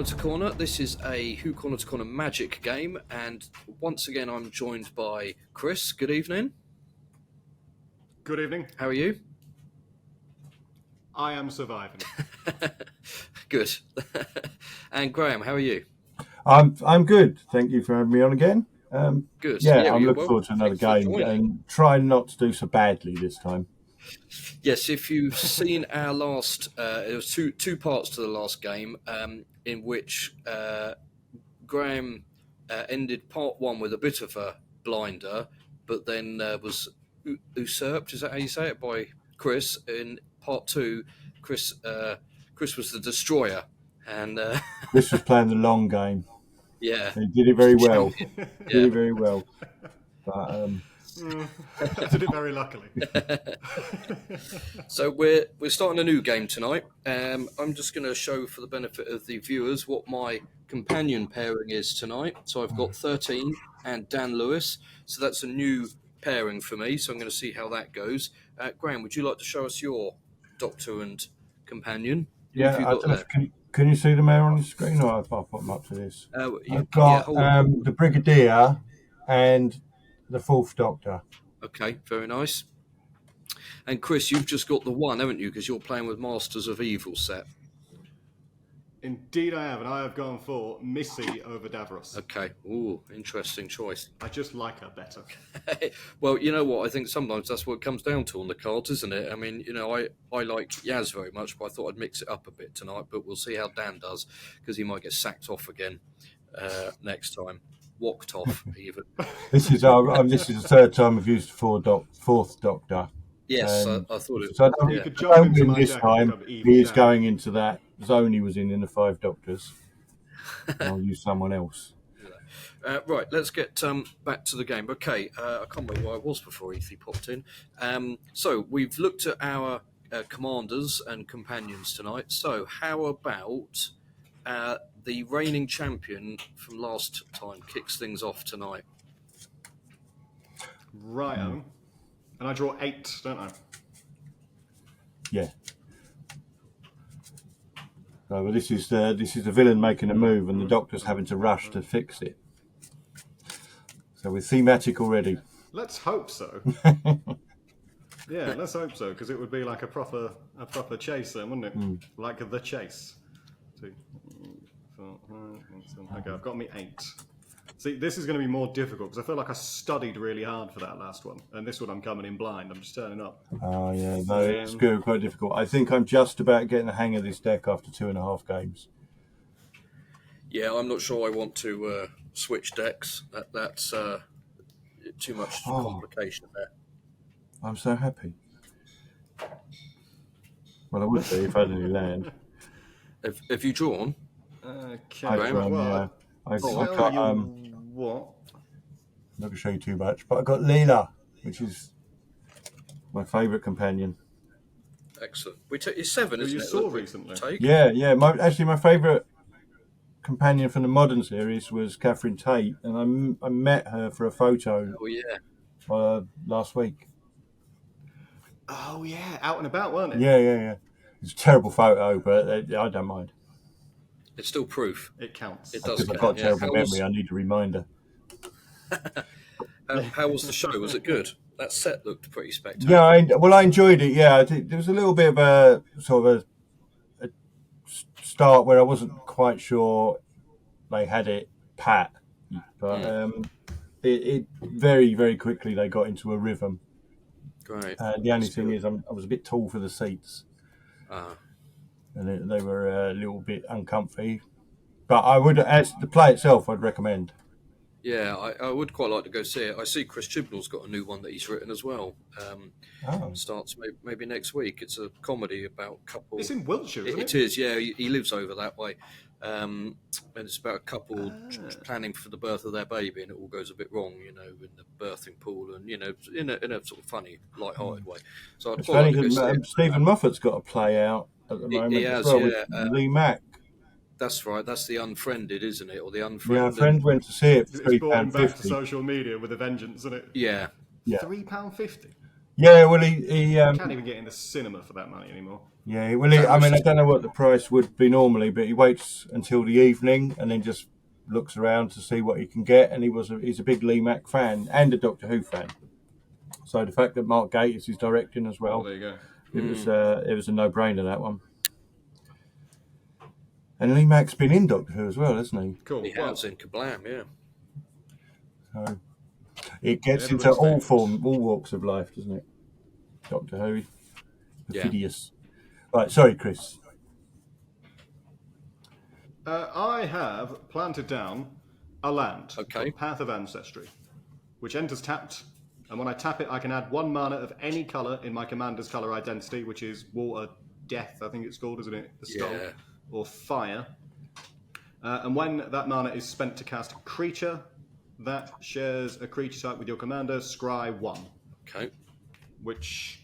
Corner to Corner. This is a Who Corner to Corner magic game, and once again I'm joined by Kris. Good evening. Good evening. How are you? I am surviving. Good. And Graham, how are you? I'm good. Thank you for having me on again. Good. Yeah, I'm looking forward to another game and try not to do so badly this time. Yes, if you've seen our last, there was two parts to the last game, in which Graham ended part one with a bit of a blinder, but then was usurped. Is that how you say it? By Kris. In part two, Kris was the destroyer, and Kris was playing the long game. Yeah, he did it very well. Yeah. Did it very well. But I did it very luckily. So we're starting a new game tonight. I'm just going to show, for the benefit of the viewers, what my companion pairing is tonight. So I've got 13 and Dan Lewis. So that's a new pairing for me. So I'm going to see how that goes. Graham, would you like to show us your Doctor and companion? Yeah, I don't know. Can you see them there on the screen? Or I'll put them up to this. I've got the Brigadier and the Fourth Doctor. Okay, very nice. And Kris, you've just got the one, haven't you? Because you're playing with Masters of Evil set. Indeed I have, and I have gone for Missy over Davros. Okay. Ooh, interesting choice. I just like her better. Well, you know what? I think sometimes that's what it comes down to on the cards, isn't it? I mean, you know, I like Yaz very much, but I thought I'd mix it up a bit tonight. But we'll see how Dan does, because he might get sacked off again next time. Walked off, even. This is the third time I've used the Fourth Doctor. Yes, I thought it. So I don't win this time. He is going into that zone he was in the Five Doctors. I'll use someone else. Right, let's get back to the game. Okay, I can't remember where I was before Ethy popped in. So we've looked at our commanders and companions tonight. So how about the reigning champion from last time kicks things off tonight? Right. And I draw 8, don't I? Yeah. So this is the villain making a move, and the Doctor's having to rush to fix it. So we're thematic already. Let's hope so. Yeah, let's hope so, because it would be like a proper chase then, wouldn't it? Like the chase. 2, 4, 5, 6, 7. Okay, I've got me 8. See, this is going to be more difficult because I feel like I studied really hard for that last one, and this one I'm coming in blind. I'm just turning up. Oh yeah, no, it's quite difficult. I think I'm just about getting the hang of this deck after 2.5 games. Yeah, I'm not sure I want to switch decks. That's too much complication there. I'm so happy. Well, I would be if I had any land. Have you drawn? Okay. I've drawn, yeah. I've got, what? I'm not going to show you too much, but I've got Leela, which is my favourite companion. Excellent. It's 7, isn't it? You saw recently. Take? Yeah. My favourite companion from the modern series was Catherine Tate, and I met her for a photo. Oh yeah. Last week. Oh yeah, out and about, weren't it? Yeah. It's a terrible photo, but I don't mind. It's still proof. It counts. It does. Because I've got terrible memory, I need a reminder. How was the show? Was it good? That set looked pretty spectacular. Yeah, I enjoyed it. Yeah, there was a little bit of a sort of a start where I wasn't quite sure they had it pat, but it very, very quickly they got into a rhythm. Great. The only thing is, I was a bit tall for the seats. And they were a little bit uncomfy. But I would, as the play itself, I'd recommend. Yeah, I would quite like to go see it. I see Chris Chibnall's got a new one that he's written as well. Starts maybe next week. It's a comedy about a couple. It's in Wiltshire, isn't it? It is, yeah. He lives over that way. And it's about a couple planning for the birth of their baby, and it all goes a bit wrong, in the birthing pool, and, in a sort of funny, light-hearted way. So I'd quite like to go see it. Stephen Moffat's got a play out at the moment. He has, as well, with Lee Mack. That's right. That's the Unfriended, isn't it? Or the Unfriended. Yeah, a friend went to see it for It's brought him back to £3.50. social media with a vengeance, isn't it? Yeah. £3.50. Yeah, well, he Can't even get in the cinema for that money anymore. yeah, well, I mean, I don't know what the price would be normally, but he waits until the evening and then just looks around to see what he can get. And he's a big Lee Mack fan and a Doctor Who fan. So the fact that Mark Gatiss is directing as well, There you go. it was a no-brainer, that one. And Lee Mack's been in Doctor Who as well, hasn't he? Cool. He has in Kablam, yeah. So it gets into Everybody's all walks of life, doesn't it? Doctor Who, Yeah. perfidious. Right, sorry, Chris. I have planted down a land, Okay. called Path of Ancestry, which enters tapped, and when I tap it, I can add 1 mana of any colour in my commander's colour identity, which is water, death, I think it's called, isn't it? The stone, Yeah. or fire. And when that mana is spent to cast a creature that shares a creature type with your commander, scry 1, Okay. which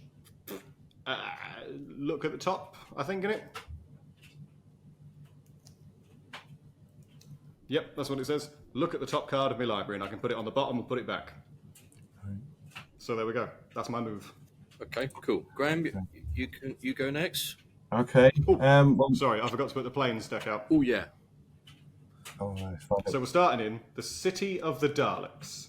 look at the top, I think, in it. Yep, that's what it says. Look at the top card of my library, and I can put it on the bottom and put it back. So there we go. That's my move. Okay, cool. Graham, you go next. Okay. Well, Sorry, I forgot to put the planes deck out. Oh, yeah. oh, it's fine. So we're starting in the City of the Daleks,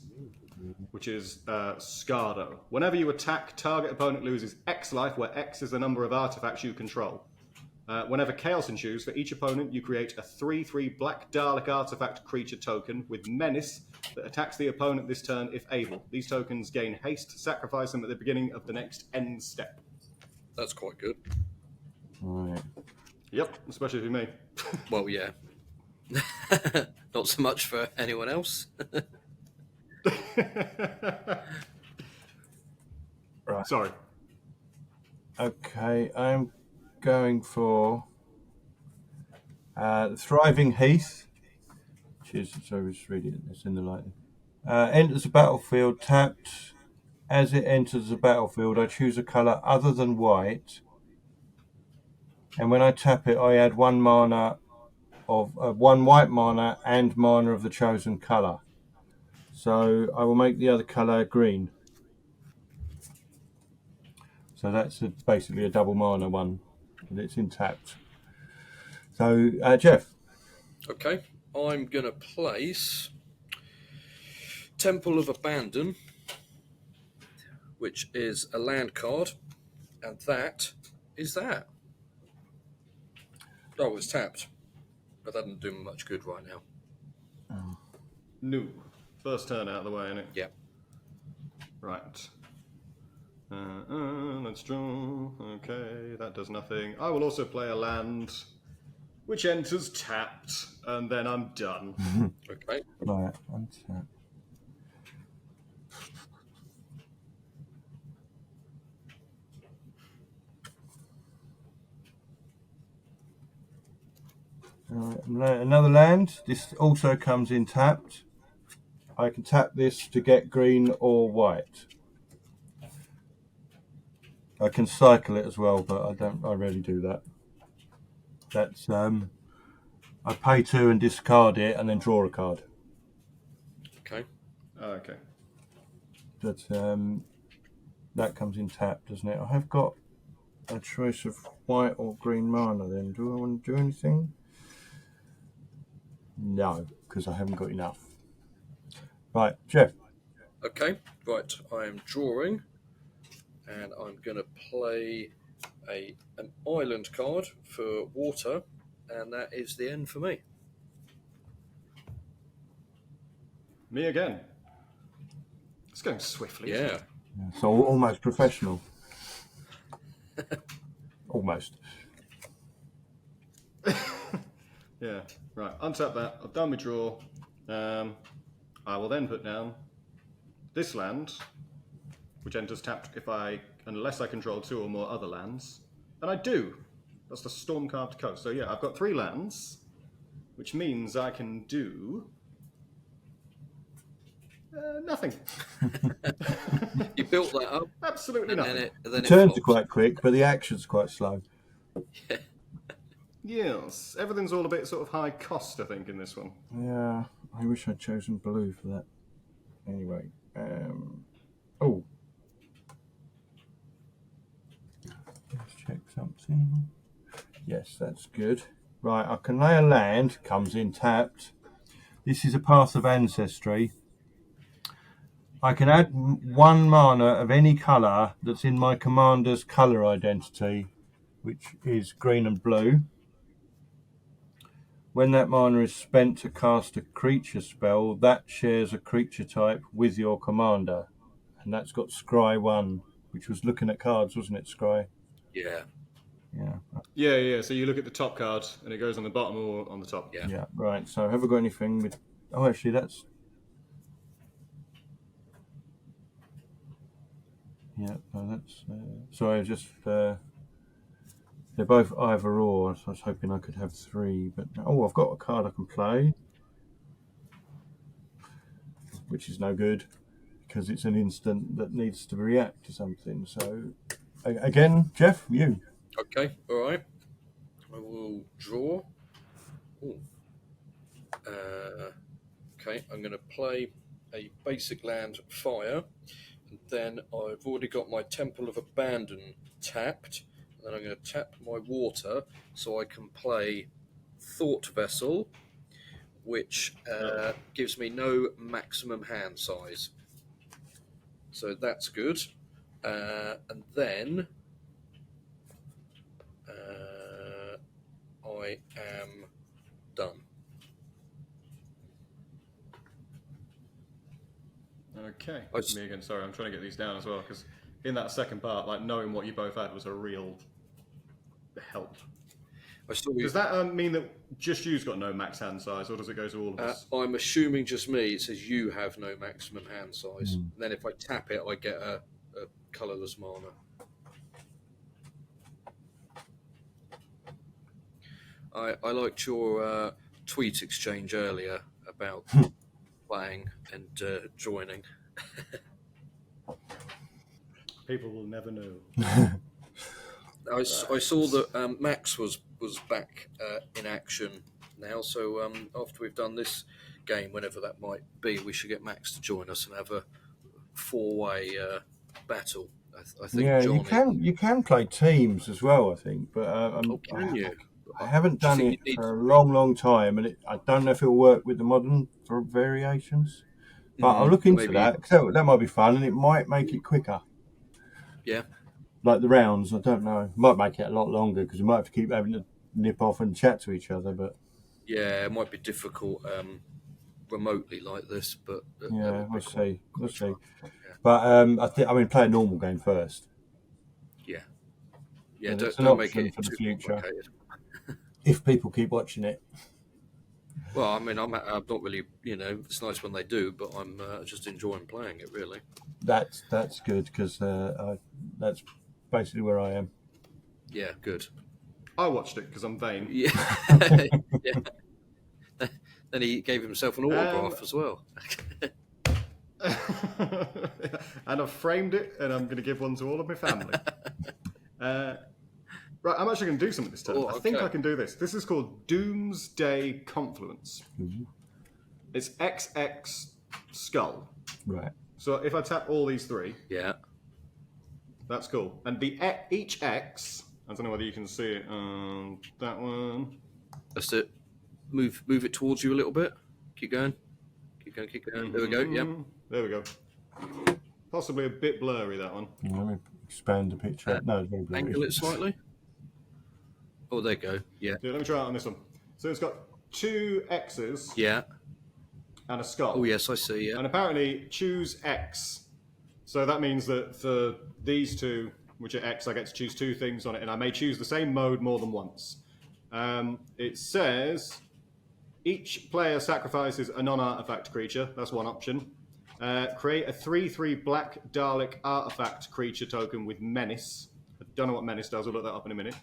which is Scardo. Whenever you attack, target opponent loses X life, where X is the number of artifacts you control. Whenever chaos ensues, for each opponent, you create a 3/3 black Dalek artifact creature token with menace that attacks the opponent this turn if able. These tokens gain haste. Sacrifice them at the beginning of the next end step. That's quite good. Right. Yep, especially for me. Well, yeah. Not so much for anyone else. Right. Sorry. Okay, I'm going for Thriving Heath, which is, so just read it, it's in the light. Enters the battlefield tapped. As it enters the battlefield, I choose a colour other than white, and when I tap it, I add 1 mana of 1 white mana and mana of the chosen colour. So I will make the other colour green. So that's basically a double mana one, and it's in tapped. So Geoff. Okay, I'm going to place Temple of Abandon, which is a land card, and that is that. Oh, it's tapped, but that doesn't do much good right now. No. First turn out of the way, innit? Yeah. Right. Let's draw. Okay, that does nothing. I will also play a land, which enters tapped, and then I'm done. Okay. Right, untap. Right, another land. This also comes in tapped. I can tap this to get green or white. I can cycle it as well, but I rarely do that. That's I pay 2 and discard it and then draw a card. Okay. Okay. But that comes in tapped, doesn't it? I have got a choice of white or green mana then. Do I want to do anything? No, because I haven't got enough. Right, Geoff. Okay, right. I am drawing, and I'm going to play an island card for water, and that is the end for me. Me again. It's going swiftly. isn't Yeah. it? So almost professional. Almost. Yeah. Right. Untap that. I've done my draw. I will then put down this land, which enters tapped unless I control 2 or more other lands, and I do. That's the storm-carved coast. So yeah, I've got 3 lands, which means I can do nothing. You built that up, Absolutely and nothing. then The it turns are flops. quite quick, but the action's quite slow. Yes, everything's all a bit sort of high cost, I think, in this one. Yeah, I wish I'd chosen blue for that. Anyway, oh, check something. Yes, that's good. Right, I can lay a land, comes in tapped. This is a Path of Ancestry. I can add 1 mana of any colour that's in my commander's colour identity, which is green and blue. When that mana is spent to cast a creature spell, that shares a creature type with your commander. And that's got Scry 1, which was looking at cards, wasn't it, Scry? Yeah. Yeah. So you look at the top card, and it goes on the bottom or on the top. Yeah, right. So have I got anything with... Oh, actually, that's... Yeah, no, that's... Sorry, just... They're both either or, so I was hoping I could have 3, but... Oh, I've got a card I can play, which is no good, because it's an instant that needs to react to something. So, again, Geoff, you. Okay, all right. I will draw. Okay, I'm going to play a basic land, Fire, and then I've already got my Temple of Abandon tapped. Then I'm going to tap my water so I can play Thought Vessel, which gives me no maximum hand size. So that's good. And then I am done. Okay. Me again. Sorry, I'm trying to get these down as well, because in that second part, like knowing what you both had was a real help. Does that mean that just you've got no max hand size, or does it go to all of us? I'm assuming just me. It says you have no maximum hand size. And then if I tap it, I get a colourless mana. I liked your tweet exchange earlier about playing and joining. People will never know. I saw that Max was back in action now, so after we've done this game, whenever that might be, we should get Max to join us and have a 4-way battle. I think. Yeah, Johnny... you can play teams as well, I think, but can you? I haven't done it for a long time, and I don't know if it'll work with the modern variations. But I'll look into that, because that might be fun, and it might make it quicker. Yeah. Like the rounds, I don't know. It might make it a lot longer, because we might have to keep having to nip off and chat to each other. But yeah, it might be difficult remotely like this, but yeah, we'll see. Yeah. But I mean, play a normal game first. Yeah, don't make it for the future. If people keep watching it. Well, I mean, I'm not really, it's nice when they do, but I'm just enjoying playing it, really. That's good, because that's basically where I am. Yeah, good. I watched it because I'm vain. Yeah. Yeah. Then he gave himself an autograph as well. And I've framed it, and I'm going to give one to all of my family. Right, I'm actually going to do something this time. I think I can do this. This is called Doomsday Confluence. Mm-hmm. It's XX Skull. Right. So if I tap all these 3, that's cool. And each X, I don't know whether you can see it on that one. That's it. Move it towards you a little bit. Keep going. There we go. Yep. There we go. Possibly a bit blurry, that one. Let me expand the picture. No, it's very blurry. Angle it slightly. Oh, there you go. Yeah. Let me try it on this one. So it's got 2 X's. Yeah. And a skull. Oh, yes, I see, yeah. And apparently choose X. So that means that for these 2, which are X, I get to choose 2 things on it, and I may choose the same mode more than once. It says each player sacrifices a non-artifact creature. That's one option. Create a 3/3 black Dalek artifact creature token with Menace. I don't know what Menace does. We'll look that up in a minute.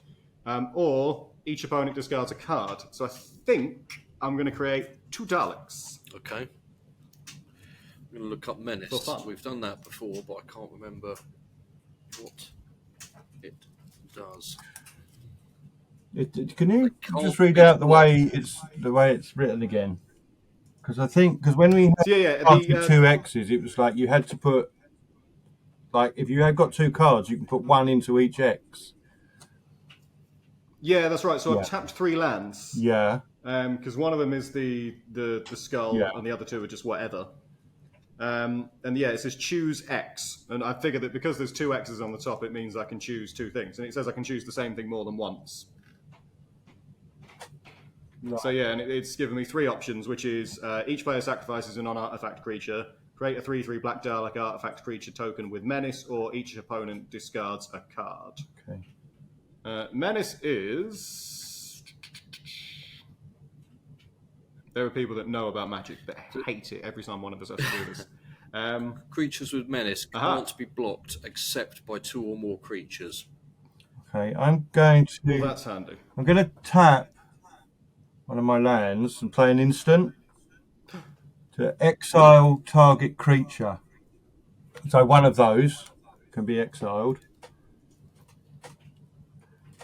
Or each opponent discards a card. So I think I'm going to create 2 Daleks. Okay. I'm going to look up Menace. We've done that before, but I can't remember what it does. Can you just read out the way it's written again? Because when we had 2 X's, it was like you had to put, like, if you had got 2 cards, you can put 1 into each X. Yeah, that's right. So Yeah. I've tapped 3 lands. Yeah. Because one of them is the skull, Yeah. and the other 2 are just whatever. And yeah, it says choose X, and I figured that because there's 2 X's on the top, it means I can choose 2 things, and it says I can choose the same thing more than once. Right. So yeah, and it's given me 3 options, which is each player sacrifices a non-artifact creature, create a 3/3 Black Dalek artifact creature token with Menace, or each opponent discards a card. Okay. Menace is... There are people that know about Magic that hate it every time one of us has to do this. Creatures with menace can't be blocked except by 2 or more creatures. Okay, I'm going to... Well, that's handy. I'm going to tap one of my lands and play an instant to exile target creature. So one of those can be exiled.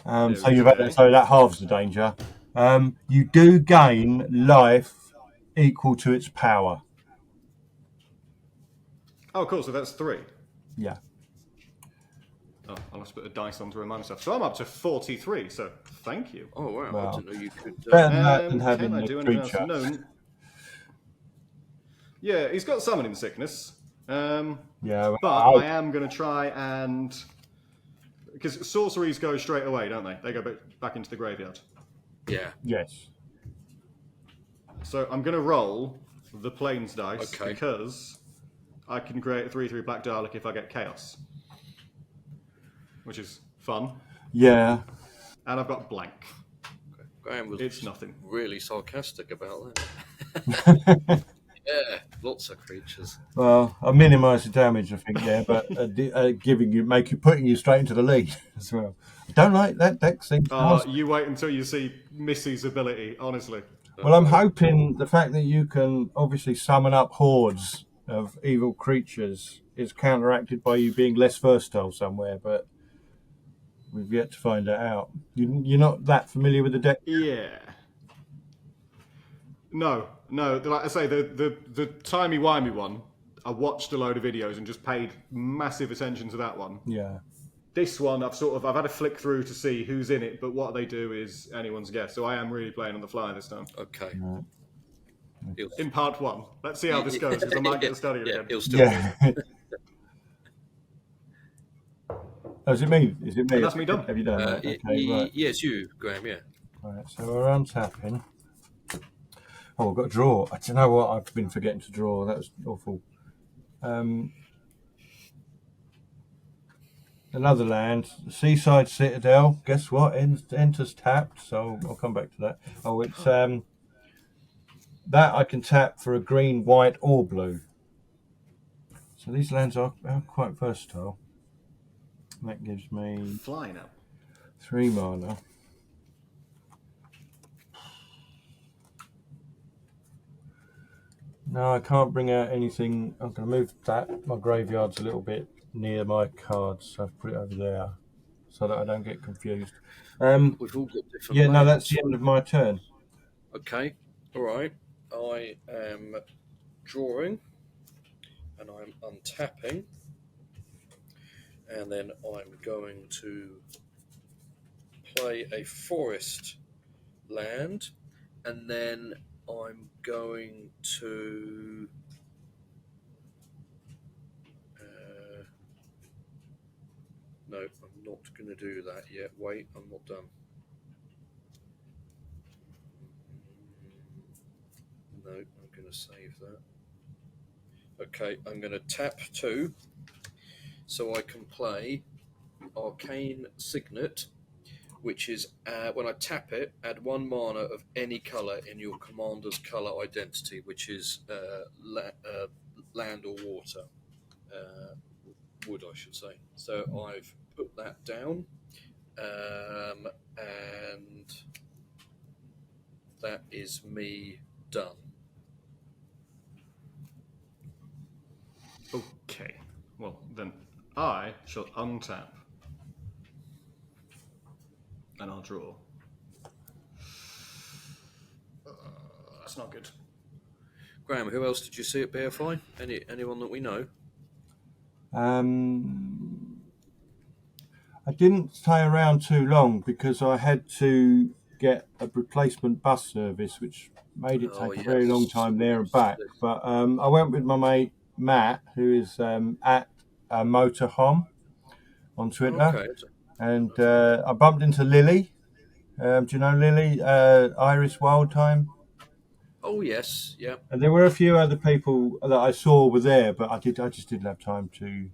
So that halves the danger. You do gain life equal to its power. Oh, cool. So that's 3. Yeah. Oh, I'll have to put a dice on to remind myself. So I'm up to 43. So thank you. Oh wow! Wow. I didn't know you could. Better than that than Can having I the do anything else? creature. No. Yeah, he's got summoning sickness. Yeah, But I am going to try and... Because sorceries go straight away, don't they? They go back into the graveyard. Yeah. Yes. So I'm going to roll the plains dice Okay. because I can create a 3/3 Black Dalek if I get Chaos. Which is fun. Yeah. And I've got blank. Graham was It's nothing. really sarcastic about that. Yeah, lots of creatures. Well, I minimise the damage, I think, yeah, but putting you straight into the lead as well. I don't like that deck seems nasty. You wait until you see Missy's ability, honestly. Well, I'm hoping the fact that you can obviously summon up hordes of evil creatures is counteracted by you being less versatile somewhere, but we've yet to find that out. You're not that familiar with the deck? Yeah. No. Like I say, the timey-wimey one, I watched a load of videos and just paid massive attention to that one. Yeah. This one, I've had a flick through to see who's in it, but what they do is anyone's guess. So I am really playing on the fly this time. Okay. Right. In part 1. Let's see how this goes, because I might get to study it again. He'll still Yeah. Oh, is it me? That's me done. Have you done that? Okay, right. Yes, you, Graham, yeah. Right, so we're untapping. Oh, I've got to draw. I don't know what, I've been forgetting to draw. That was awful. Another land, Seaside Citadel. Guess what? Enters tapped, so I'll come back to that. Oh, it's that I can tap for a green, white, or blue. So these lands are quite versatile. That gives me Flying up. 3 mana. No, I can't bring out anything. I'm going to move that. My graveyard's a little bit near my cards, so I've put it over there so that I don't get confused. We've all got different Yeah, no, lands. that's the end of my turn. Okay, all right. I am drawing, and I'm untapping, and then I'm going to play a forest land, and then I'm going to no, I'm not going to do that yet. Wait, I'm not done. No, I'm going to save that. Okay, I'm going to tap 2 so I can play Arcane Signet, which is when I tap it, add 1 mana of any colour in your commander's colour identity, which is land or water. Wood, I should say. So I've put that down, and that is me done. Okay. Well, then I shall untap. And I'll draw. That's not good. Graham, who else did you see at BFI? Anyone that we know? I didn't stay around too long because I had to get a replacement bus service, which made it Oh, take a very long yes. time there and back. But I went with my mate Matt, who is at Motorhome on Twitter, Okay. and I bumped into Lily. Do you know Lily? Iris Wildtime. Oh, yes. Yeah. And there were a few other people that I saw were there, but I just didn't have time to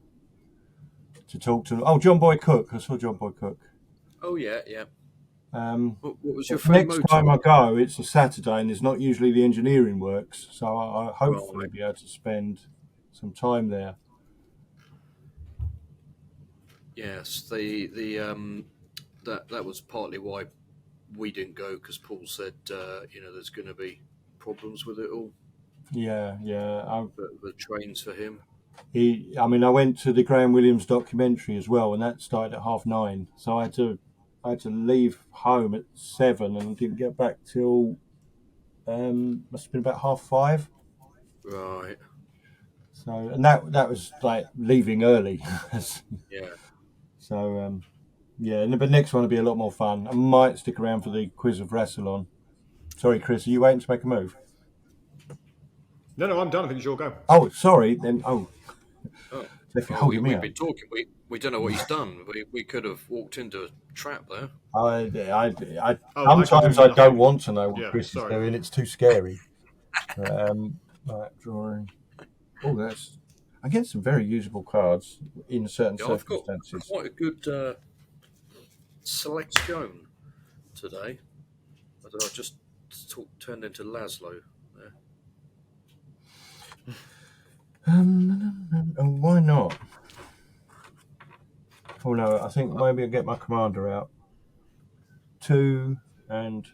talk to them. Oh, John Boy Cook. I saw John Boy Cook. Oh, yeah. Yeah. What was your But favourite next motor? time I go, it's a Saturday, and there's not usually the engineering works, so I hopefully Right. be able to spend some time there. Yes. That was partly why we didn't go, because Paul said there's going to be problems with it all. Yeah. The trains for him. I went to the Graham Williams documentary as well, and that started at 9:30. So I had to leave home at 7, and didn't get back till must have been about 5:30. Right. So, and that was like leaving early. Yeah. So but next one will be a lot more fun. I might stick around for the quiz of Rassilon. Sorry, Chris, are you waiting to make a move? No, I'm done. I think it's your go. Oh, sorry. Then if you're Oh, holding me we've up. been talking. We don't know what he's done. We could have walked into a trap there. Sometimes I don't want to know what Chris is doing. It's too scary. Right, drawing. Oh, I get some very usable cards in certain circumstances. I've got quite a good selection today. I just turned into Laszlo there. Why not? Oh no, I think maybe I'll get my commander out. 2, and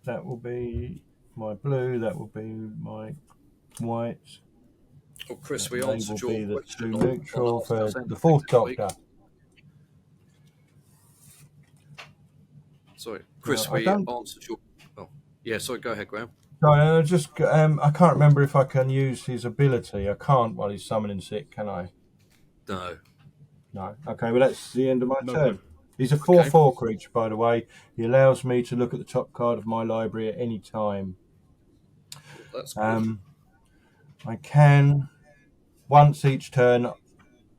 that will be my blue, that will be my white. Oh, Chris, we answered your question. Will be the 2 neutral for the 4th Doctor. Sorry, Chris, we answered your... Oh, yeah, sorry, go ahead, Graham. No, I can't remember if I can use his ability. I can't while he's summoning sick, can I? No. No. Okay, well, that's the end of my turn. He's a 4/4 creature, by the way. He allows me to look at the top card of my library at any time. That's good. I can, once each turn,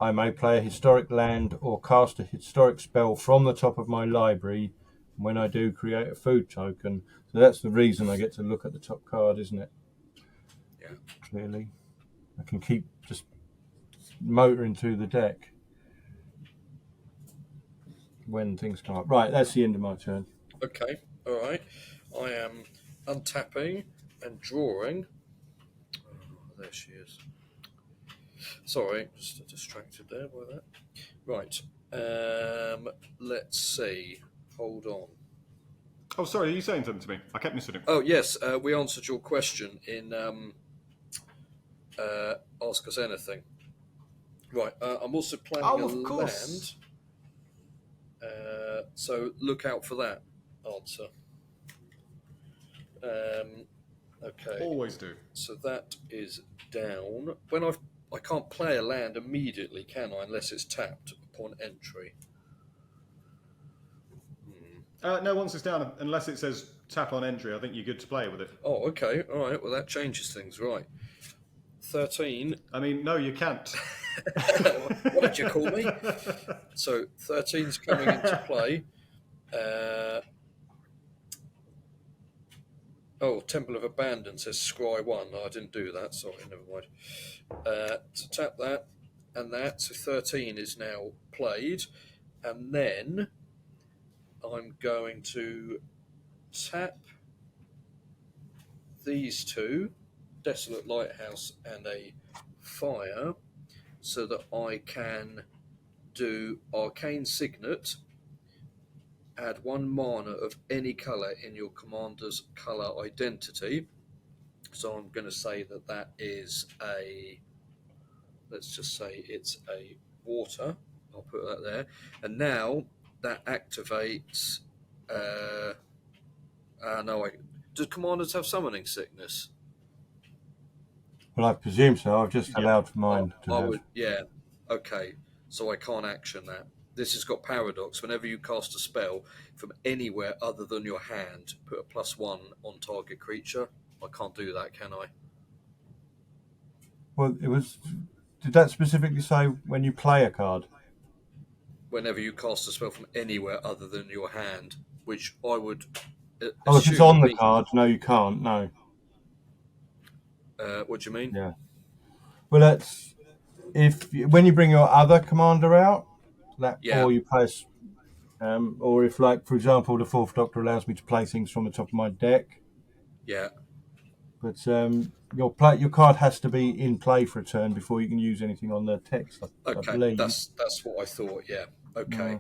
I may play a historic land or cast a historic spell from the top of my library. When I do, create a food token. So that's the reason I get to look at the top card, isn't it? Yeah. Clearly. I can keep just motoring through the deck when things come up. Right, that's the end of my turn. Okay, all right. I am untapping and drawing. Oh, there she is. Sorry, just distracted there by that. Right. Let's see. Hold on. Oh, sorry, are you saying something to me? I kept missing it. Oh, yes, we answered your question in Ask Us Anything. Right, I'm also planning a land. So look out for that answer. Okay. Always do. So that is down. When I can't play a land immediately, can I? Unless it's tapped upon entry. No, once it's down, unless it says tap on entry, I think you're good to play with it. Oh, okay. All right. Well, that changes things, right? 13. I mean, no, you can't. What did you call me? So 13's coming into play. Temple of Abandon says scry 1. No, I didn't do that. Sorry, never mind. So tap that and that. So 13 is now played. And then I'm going to tap these 2, Desolate Lighthouse and a Fire, so that I can do Arcane Signet, add 1 mana of any colour in your commander's colour identity. So I'm going to say that is let's just say it's a water. I'll put that there. And now that activates... do commanders have summoning sickness? Well, I presume so. I've just allowed mine to have. Yeah. Okay. So I can't action that. this has got paradox. Whenever you cast a spell from anywhere other than your hand, put a +1 on target creature. I can't do that, can I? Well, it was. Did that specifically say when you play a card? Whenever you cast a spell from anywhere other than your hand, which I would. Oh, if it's on the card, no, you can't. No. What do you mean? Yeah. Well, that's when you bring your other commander out, or you play, or if, like, for example, the Fourth Doctor allows me to play things from the top of my deck. Yeah. But your card has to be in play for a turn before you can use anything on the text. I believe. That's what I thought. Yeah. Okay.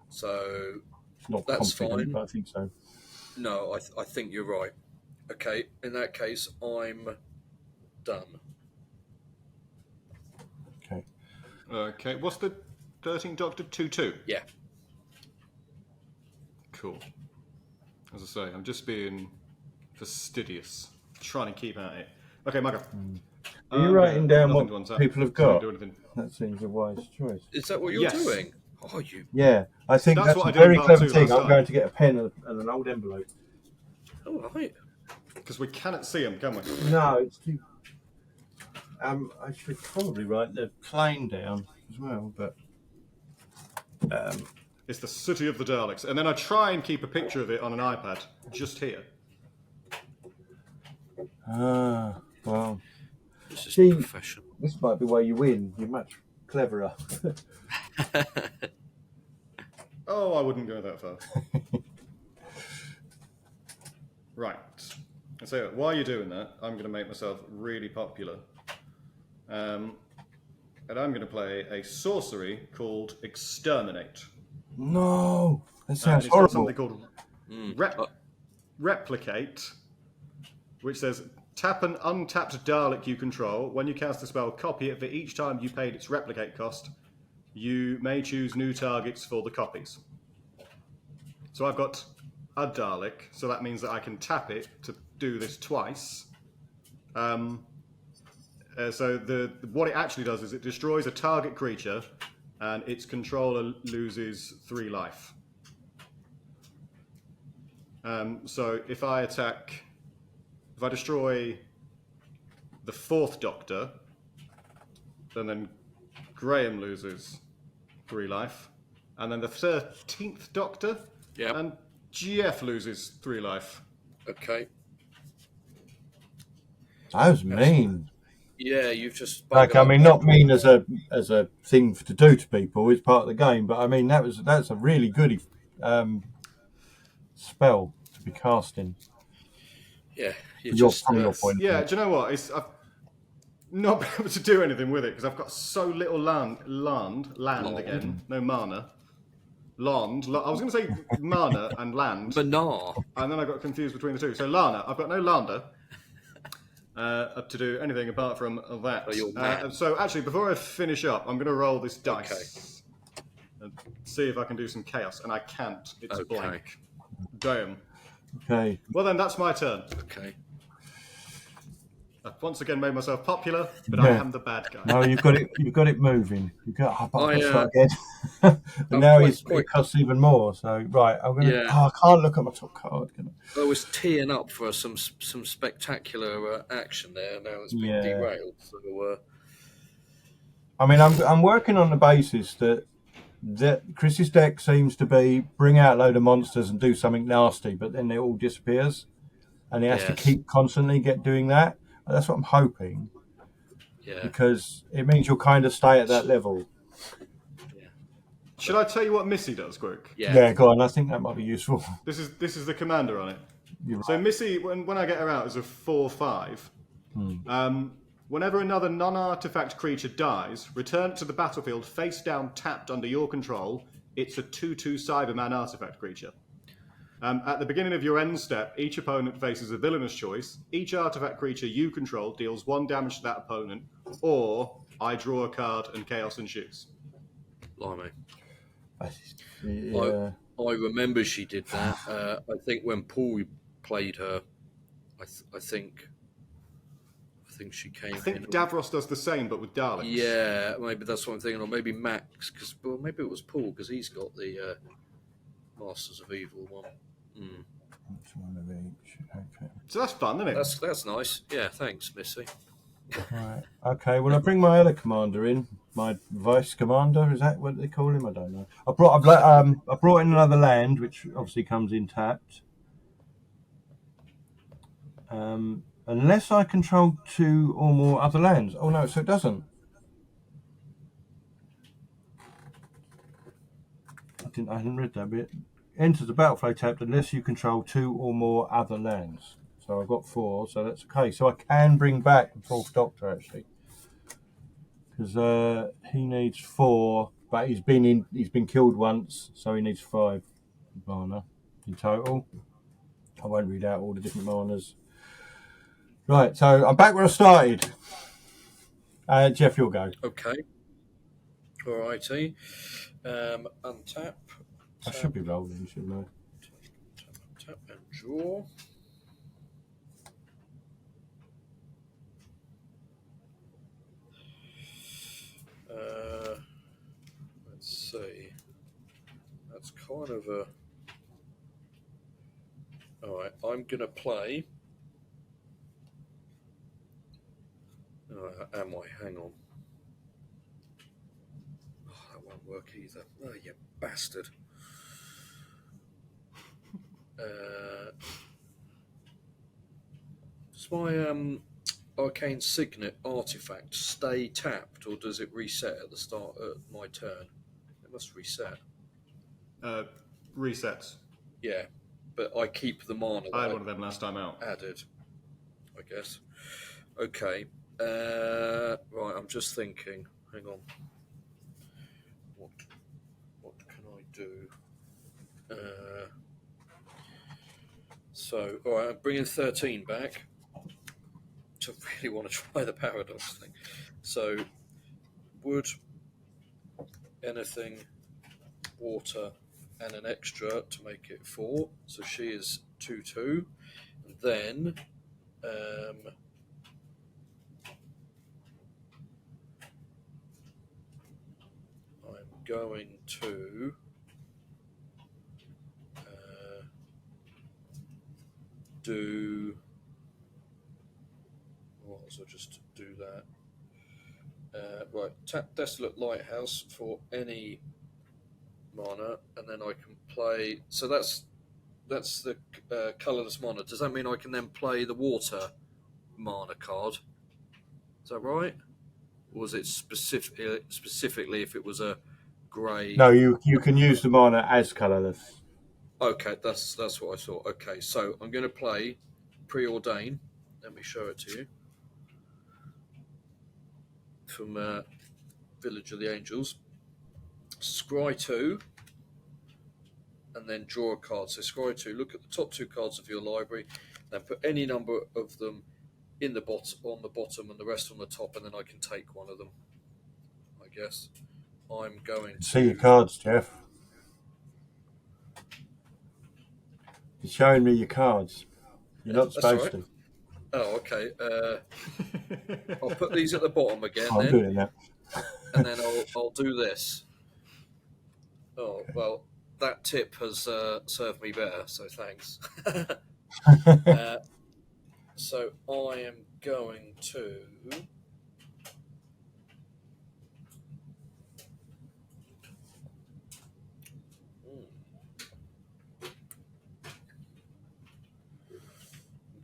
So not that's confident, fine. but I think so. No, I think you're right. Okay. In that case, I'm done. Okay. Okay. What's the 13th Doctor 2/2? Yeah. Cool. As I say, I'm just being fastidious, trying to keep at it. Okay, Michael. Are you writing down nothing what to untap. people have Doesn't got? do anything. That seems a wise choice. Is that what you're Yes. doing? Oh, you. Yeah, I think That's that's what I a did in very part clever 2 thing. last I'm going time. to get a pen and an old envelope. All right. Because we cannot see them, can we? No, it's too. I should probably write the plane down as well, but. It's the City of the Daleks. And then I try and keep a picture of it on an iPad, just here. Well. This is See, professional. this might be where you win. You're much cleverer. Oh, I wouldn't go that far. Right. So while you're doing that, I'm going to make myself really popular. And I'm going to play a sorcery called Exterminate. No, that And sounds it's got horrible. something called Replicate, which says tap an untapped Dalek you control. When you cast the spell, copy it for each time you paid its replicate cost. You may choose new targets for the copies. So I've got a Dalek, so that means that I can tap it to do this twice. So what it actually does is it destroys a target creature, and its controller loses 3 life. So if I destroy the 4th Doctor, then Graham loses 3 life, and then the 13th Doctor, and Geoff loses 3 life. Okay. That was mean. Yeah, you've just Like, I mean, not mean as a thing to do to people. It's part of the game, but I mean that's a really good spell to be casting. Yeah, from your point. Yeah, do you know what? I've not been able to do anything with it because I've got so little land again. No mana. Land. I was going to say mana and land. Banar. And then I got confused between the two. So Lana, I've got no lander to do anything apart from that. So actually, before I finish up, I'm going to roll this dice and see if I can do some chaos. And I can't. It's blank. Damn. Okay. Well then, that's my turn. Okay. I've once again made myself popular, but I am the bad guy. No, you've got it moving. You've got start again. And now it costs even more. So right, I'm gonna. Yeah. I can't look at my top card. I was teeing up for some spectacular action there. Now it's been derailed. So, I mean, I'm working on the basis that Chris's deck seems to be bring out a load of monsters and do something nasty, but then it all disappears, and he has to keep constantly doing that. That's what I'm hoping. Yeah. Because it means you'll kind of stay at that level. Yeah. Should I tell you what Missy does, quick? Yeah, go on. I think that might be useful. This is the commander on it. You're so right. Missy, when I get her out, is a 4/5. Whenever another non-artifact creature dies, return it to the battlefield face down, tapped under your control. It's a 2/2 Cyberman artifact creature. At the beginning of your end step, each opponent faces a villainous choice. Each artifact creature you control deals 1 damage to that opponent, or I draw a card and chaos ensues. Blimey. Yeah. I remember she did that. I think when Paul played her, I think think she came I think in. Davros does the same, but with Daleks. Yeah, maybe that's what I'm thinking, or maybe Max, because well, maybe it was Paul because he's got the Masters of Evil one. Mm. That's one of each. Okay. So that's fun, isn't it? That's nice. Yeah, thanks, Missy. Right. Okay. Well, I bring my other commander in. My vice commander, is that what they call him? I don't know. I brought in another land, which obviously comes in tapped. Unless I control 2 or more other lands. Oh no, so it doesn't. I hadn't read that bit. Enters the battlefield tapped unless you control 2 or more other lands. So I've got 4, so that's okay. So I can bring back the 4th Doctor actually, because he needs 4, but he's been killed once, so he needs 5 mana in total. I won't read out all the different manas. Right, so I'm back where I started. Geoff, you'll go. Okay. Alrighty. Untap. I should be rolling, shouldn't I? Tap and draw. Let's see. That's kind of a. Alright, I'm going to play. Am I? Hang on. Oh, that won't work either. Oh, you bastard. Does my arcane signet artifact stay tapped, or does it reset at the start of my turn? It must reset. Resets. Yeah, but I keep the mana. I had one of them last time out. Added, I guess. Okay. Right, I'm just thinking. Hang on. What can I do? So, all right, I'm bringing 13 back. I really want to try the paradox thing. So, wood, anything, water, and an extra to make it 4. So she is 2/2. And then I'm going to do. Well, so just do that. Right, tap Desolate Lighthouse for any mana, and then I can play. So that's the colourless mana. Does that mean I can then play the water mana card? Is that right? Or was it specifically if it was a grey? No, you can use the mana as colourless. Okay, that's what I thought. Okay, so I'm going to play Preordain. Let me show it to you. From Village of the Angels. Scry 2, and then draw a card. So scry 2, look at the top 2 cards of your library, then put any number of them on the bottom and the rest on the top, and then I can take one of them, I guess. I'm going to... See your cards, Geoff. You're showing me your cards. You're not supposed to. Oh, okay. I'll put these at the bottom again. I'm doing that. And then I'll do this. Oh, well, that tip has served me better, so thanks. So I am going to...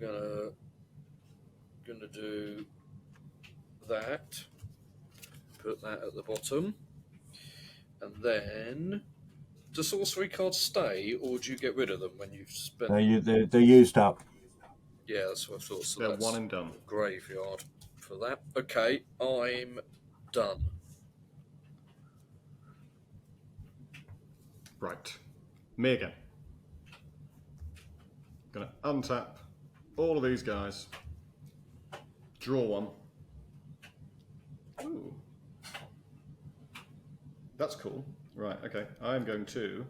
I'm gonna do that. Put that at the bottom. And then, do sorcery cards stay, or do you get rid of them when you've spent? No, they're used up. Yeah, that's what I thought. So they're that's one and done. Graveyard for that. Okay, I'm done. Right. Me again. Gonna untap all of these guys. Draw one. Ooh. That's cool. Right, okay. I'm going to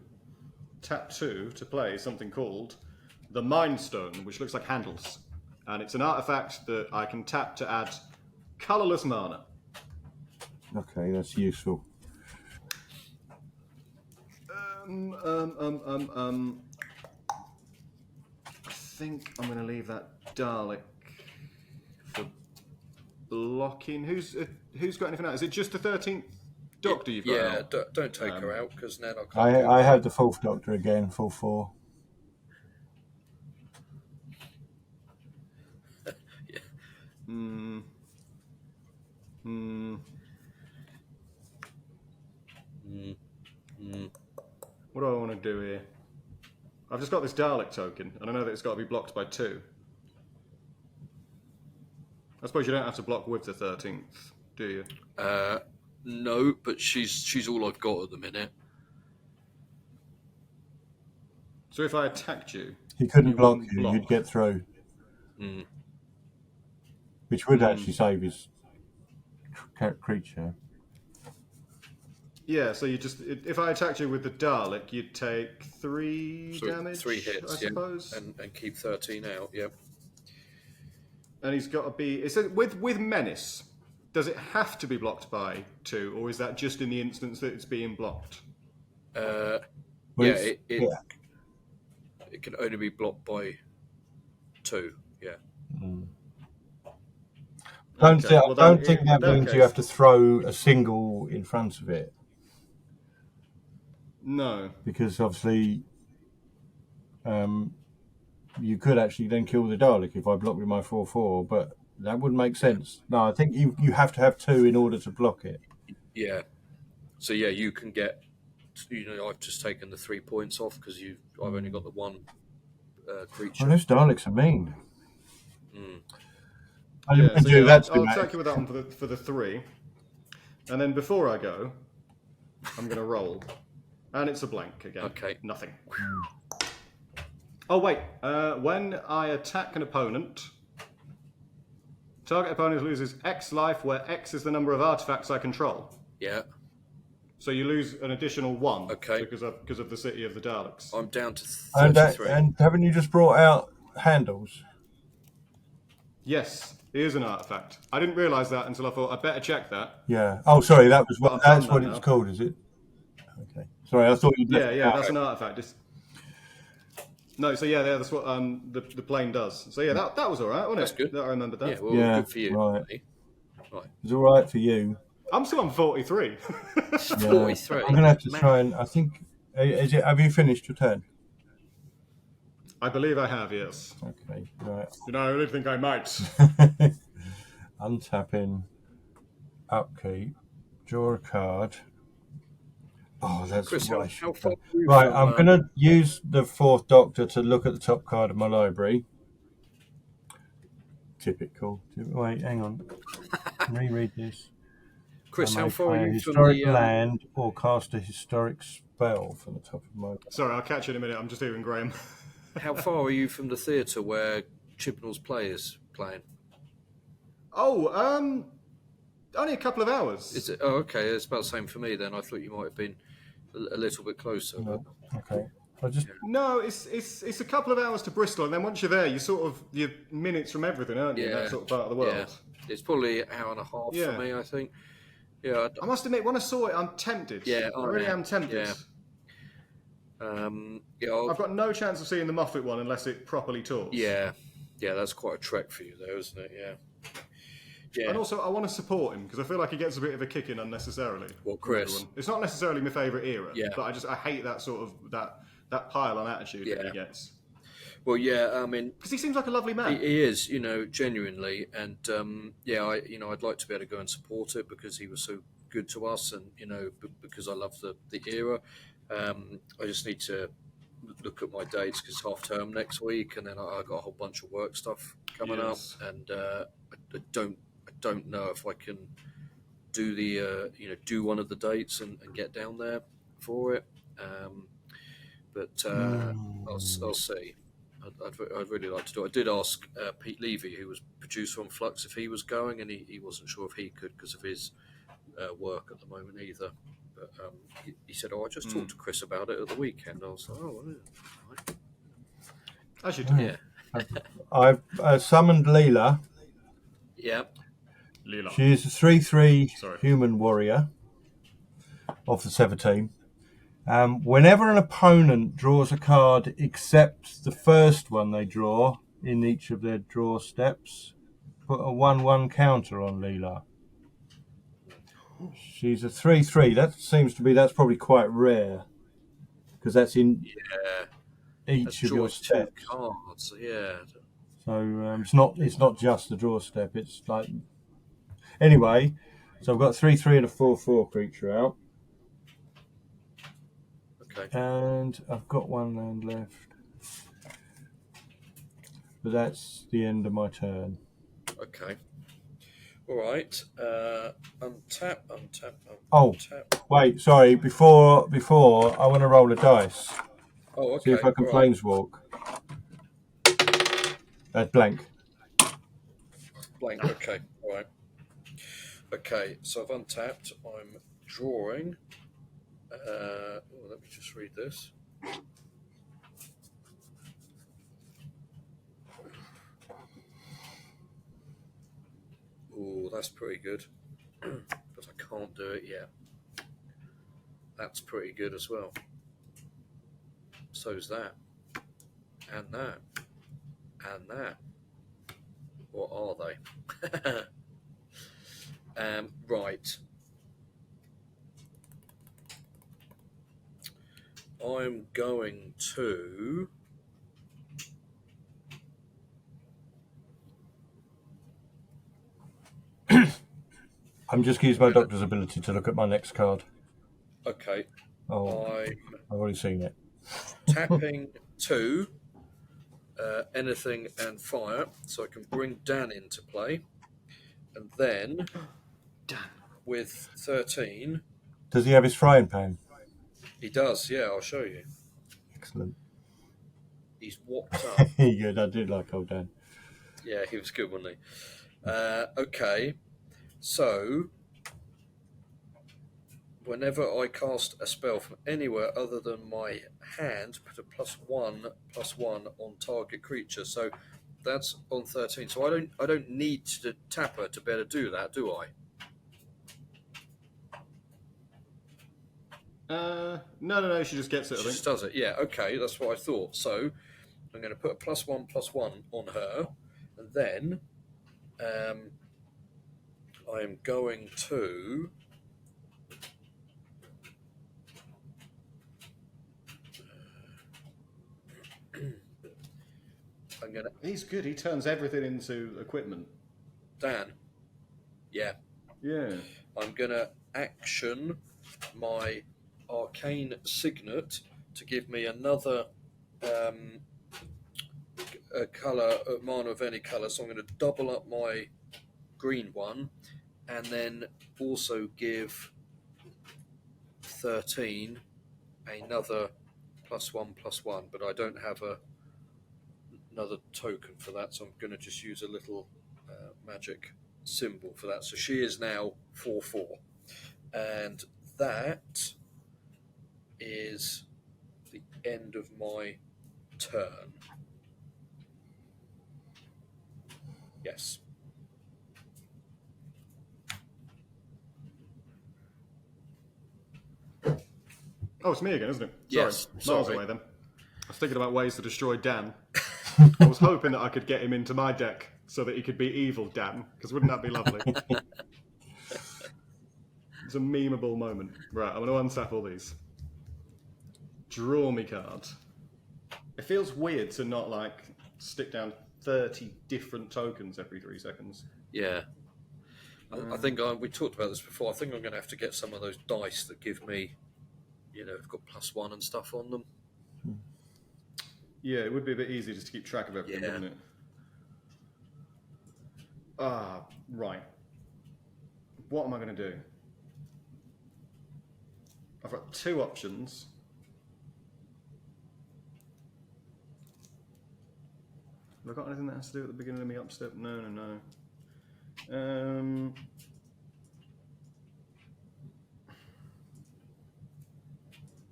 tap 2 to play something called the Mind Stone, which looks like handles. and it's an artifact that I can tap to add colourless mana. Okay, that's useful. I think I'm going to leave that Dalek for blocking. Who's got anything out? Is it just the 13th Doctor you've got out? Yeah, don't take her out, because then I can't I have the 4th Doctor again, full 4. What do I want to do here? I've just got this Dalek token, and I know that it's got to be blocked by 2. I suppose you don't have to block with the 13th, do you? No, but she's all I've got at the minute. So if I attacked you... He couldn't block you, you'd get through. Which would actually save his creature. Yeah, so you just... If I attacked you with the Dalek, you'd take 3 damage, 3 hits, I suppose? Yeah. And keep 13 out, yeah. And he's got to be... It says, with Menace, does it have to be blocked by 2, or is that just in the instance that it's being blocked? It can only be blocked by 2, yeah. I don't think that means you have to throw a single in front of it. No. Because obviously you could actually then kill the Dalek if I block with my 4/4, but that wouldn't make sense. No, I think you have to have 2 in order to block it. Yeah. So yeah, you can get... I've just taken the 3 points off because I've only got the 1 creature. Well, those Daleks are mean. I'll attack you with that one for the 3. And then before I go, I'm going to roll. And it's a blank again. Okay. Nothing. Oh, wait. When I attack an opponent, target opponent loses X life, where X is the number of artifacts I control. Yeah. So you lose an additional 1 okay. because of the City of the Daleks. I'm down to 33. And haven't you just brought out handles? Yes, it is an artifact. I didn't realise that until I thought I'd better check that. Yeah. Oh, sorry, that's what it's called, is it? Okay. Sorry, I thought you did. Yeah, that's an artifact. No, so yeah, that's what the plane does. So yeah, that was all right, wasn't it? That's good. That I remembered that. Yeah, well, good for you. Right. Right. It's all right for you. I'm still on 43. 43. I'm going to have to try and... I think... have you finished your turn? I believe I have, yes. Okay, right. I really think I might. Untapping. Upkeep. Draw a card. Oh, that's Chris, right. how far Right, I'm going to use the 4th Doctor to look at the top card of my library. Typical. Wait, hang on. Reread this. Chris, how far are you from historic land or cast a historic spell from the top of my... Sorry, I'll catch you in a minute. I'm just hearing Graham. How far are you from the theatre where Chibnall's play is playing? Oh, only a couple of hours. Is it? Oh, okay. It's about the same for me then. I thought you might have been a little bit closer. No. Okay. No, it's a couple of hours to Bristol, and then once you're there, you're minutes from everything, aren't you? That sort of part of the world. Yeah. It's probably an hour and a half for me, I think. Yeah. I must admit, when I saw it, I'm tempted. Yeah, I really am tempted. Yeah. I've got no chance of seeing the Moffat one unless it properly talks. Yeah, that's quite a trek for you, though, isn't it? Yeah. And also, I want to support him because I feel like he gets a bit of a kick in unnecessarily. Well, Chris, it's not necessarily my favourite era. but I hate that sort of that pile on attitude that he gets. Well, I mean, because he seems like a lovely man. He is, genuinely, and I'd like to be able to go and support it because he was so good to us, and because I love the era. I just need to look at my dates because it's half term next week, and then I got a whole bunch of work stuff coming up, and I don't know if I can do do one of the dates and get down there for it. But I'll see. I'd really like to do it. I did ask Pete Levy, who was producer on Flux, if he was going, and he wasn't sure if he could because of his work at the moment either. But he said, I just talked to Chris about it at the weekend. I was like, right. As you do. Yeah. I've summoned Leela. Yeah. Leela. She is a 3/3 Sorry. human warrior of the Sever team. Whenever an opponent draws a card except the first one they draw in each of their draw steps, put a 1/1 counter on Leela. She's a 3/3. That's probably quite rare because that's in each of your steps. Cards. Yeah. So it's not just the draw step. It's like anyway. So I've got a 3/3 and a 4/4 creature out. Okay. And I've got one land left. But that's the end of my turn. Okay. All right. Untap. Oh, wait, sorry. Before I want to roll a dice. Oh, okay. See if I can planeswalk. That's blank. Blank. Okay. All right. Okay. So I've untapped. I'm drawing. Let me just read this. Oh, that's pretty good. But I can't do it yet. That's pretty good as well. So's that. And that. And that. What are they? Right. I'm going to... I'm just going to use my doctor's ability to look at my next card. Okay. Oh, I'm I've already seen it. tapping 2, anything and fire, so I can bring Dan into play. And then, Dan. with 13... Does he have his frying pan? He does, yeah, I'll show you. Excellent. He's whopped up. Good, I did like old Dan. Yeah, he was good, wasn't he? Okay, so whenever I cast a spell from anywhere other than my hand, put a +1/+1 on target creature. So that's on 13. So I don't need to tap her to be able to do that, do I? No. She just gets it. I She think. just does it. Yeah. Okay, that's what I thought. So I'm going to put a +1/+1 on her, and then I'm going to. I'm going to. He's good. He turns everything into equipment. Dan. Yeah. Yeah. I'm going to action my arcane signet to give me another a colour, a mana of any colour. So I'm going to double up my green one and then also give 13 another +1/+1. But I don't have another token for that, so I'm going to just use a little magic symbol for that. So she is now 4/4, and that is the end of my turn. Yes. Oh, it's me again, isn't it? Sorry. Yes, Miles sorry. away then. I was thinking about ways to destroy Dan. I was hoping that I could get him into my deck so that he could be evil Dan, because wouldn't that be lovely? It's a memeable moment. Right, I'm going to untap all these. Draw me card. It feels weird to not, like, stick down 30 different tokens every 3 seconds. Yeah. I think we talked about this before. I think I'm going to have to get some of those dice that give me, have got +1 and stuff on them. Yeah, it would be a bit easier just to keep track of everything, wouldn't it? Right. What am I going to do? I've got 2 options. Have I got anything that has to do at the beginning of me upstep? No.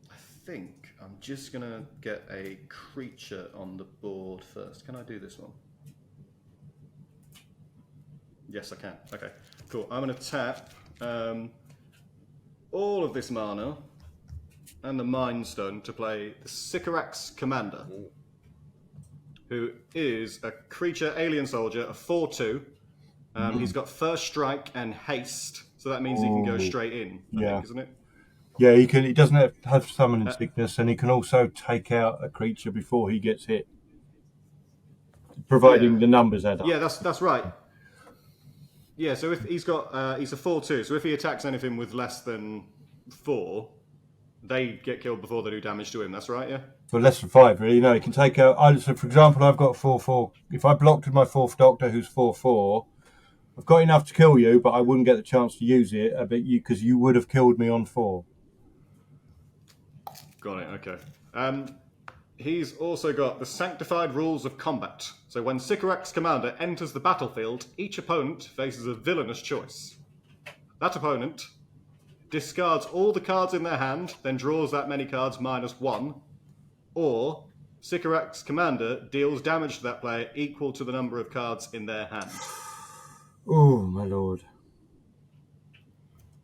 I think I'm just going to get a creature on the board first. Can I do this one? Yes, I can. Okay, cool. I'm going to tap all of this mana and the Mind Stone to play the Sycorax Commander, who is a creature, alien soldier, a 4/2. He's got first strike and haste, so that means he can go straight in, I think, isn't it? Yeah, he can. He doesn't have summoning sickness, and he can also take out a creature before he gets hit, providing the numbers add up. Yeah, that's right. Yeah, so if he's got he's a 4/2, so if he attacks anything with less than 4, they get killed before they do damage to him. That's right, yeah. For less than 5, really. No, he can take out. So, for example, I've got 4/4. If I blocked with my 4th Doctor, who's 4/4, I've got enough to kill you, but I wouldn't get the chance to use it. I bet you because you would have killed me on 4. Got it. Okay. He's also got the Sanctified Rules of Combat. So when Sycorax Commander enters the battlefield, each opponent faces a villainous choice. That opponent discards all the cards in their hand, then draws that many cards -1, or Sycorax Commander deals damage to that player equal to the number of cards in their hand. Oh, my lord.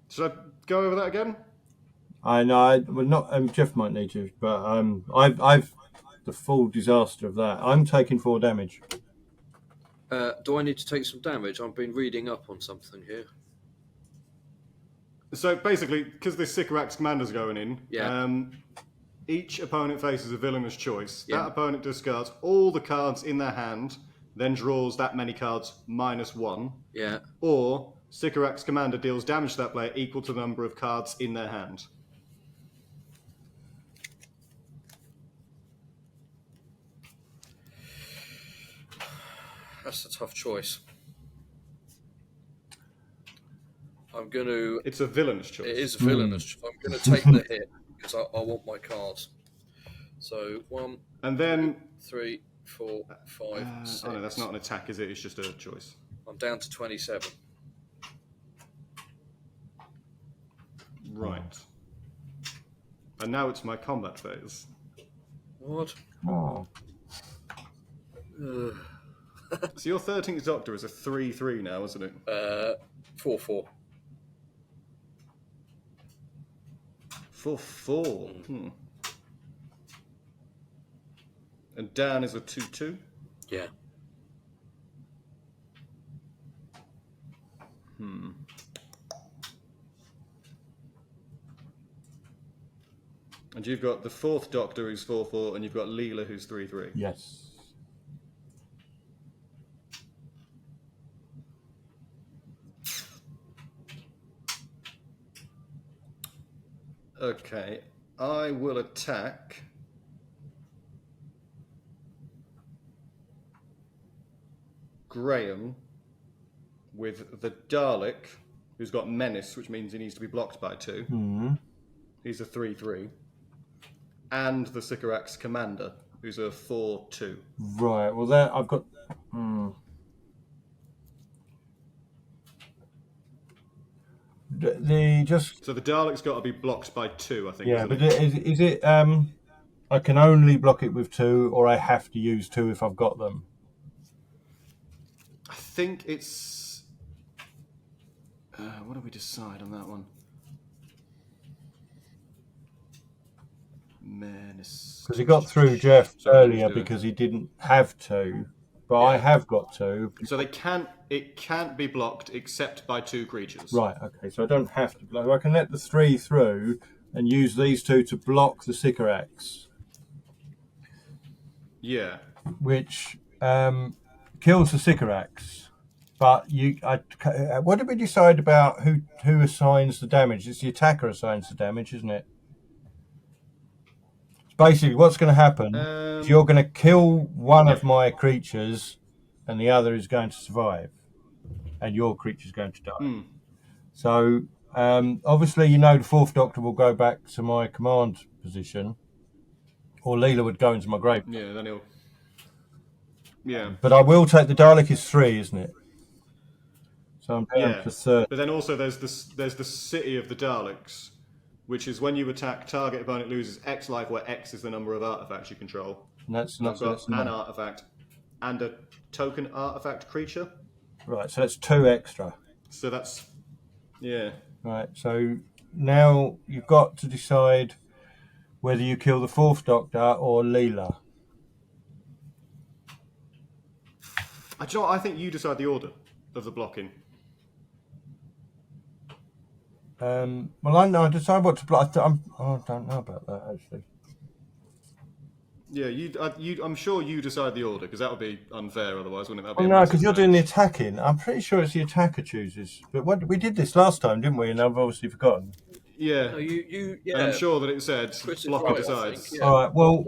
Should I go over that again? I know. Well, not Geoff might need to, but I've the full disaster of that. I'm taking 4 damage. Do I need to take some damage? I've been reading up on something here. So basically, because this Sycorax Commander's going in, each opponent faces a villainous choice. Yeah. That opponent discards all the cards in their hand, then draws that many cards -1. Yeah. Or Sycorax Commander deals damage to that player equal to the number of cards in their hand. That's a tough choice. I'm going to... It's a villainous choice. It is villainous. I'm going to take the hit because I want my cards. So 1, and then 3, 4, 5, 6. Oh no, that's not an attack, is it? It's just a choice. I'm down to 27. Right. And now it's my combat phase. What? Oh. So your 13th Doctor is a 3/3 now, isn't it? 4/4. 4/4. And Dan is a 2/2. Yeah. And you've got the 4th Doctor who's 4/4, and you've got Leela who's 3/3. Yes. Okay, I will attack Graham with the Dalek, who's got Menace, which means he needs to be blocked by 2. He's a 3/3. And the Sycorax Commander, who's a 4/2. Right. Well, there I've got. So the Dalek's got to be blocked by 2, I think. Yeah, isn't but it? is it? I can only block it with 2, or I have to use 2 if I've got them. I think it's. What do we decide on that one? Menace. Because he got through Geoff earlier because he didn't have 2, but I have got 2. So it can't be blocked except by 2 creatures. Right. Okay. So I don't have to block. I can let the 3 through and use these 2 to block the Sycorax. Yeah. Which kills the Sycorax. But what did we decide about who assigns the damage? It's the attacker assigns the damage, isn't it? Basically, what's going to happen is you're going to kill one of my creatures, and the other is going to survive, and your creature's going to die. So, obviously, the 4th Doctor will go back to my command position, or Leela would go into my grave. Yeah, then he'll. Yeah. But I will take the Dalek is 3, isn't it? So I'm down to 30. But then also there's the city of the Daleks, which is when you attack, target opponent loses X life, where X is the number of artifacts you control. And that's I've got an artifact and a token artifact creature. Right, so that's 2 extra. So that's, yeah. Right, so now you've got to decide whether you kill the 4th Doctor or Leela. I think you decide the order of the blocking. Well, I decide what to block. I don't know about that, actually. Yeah, I'm sure you decide the order, because that would be unfair otherwise, wouldn't it? Well, no, because you're doing the attacking. I'm pretty sure it's the attacker chooses. But we did this last time, didn't we? And I've obviously forgotten. Yeah. No, yeah. And I'm sure that it said blocker right, decides. think, yeah. All right, well,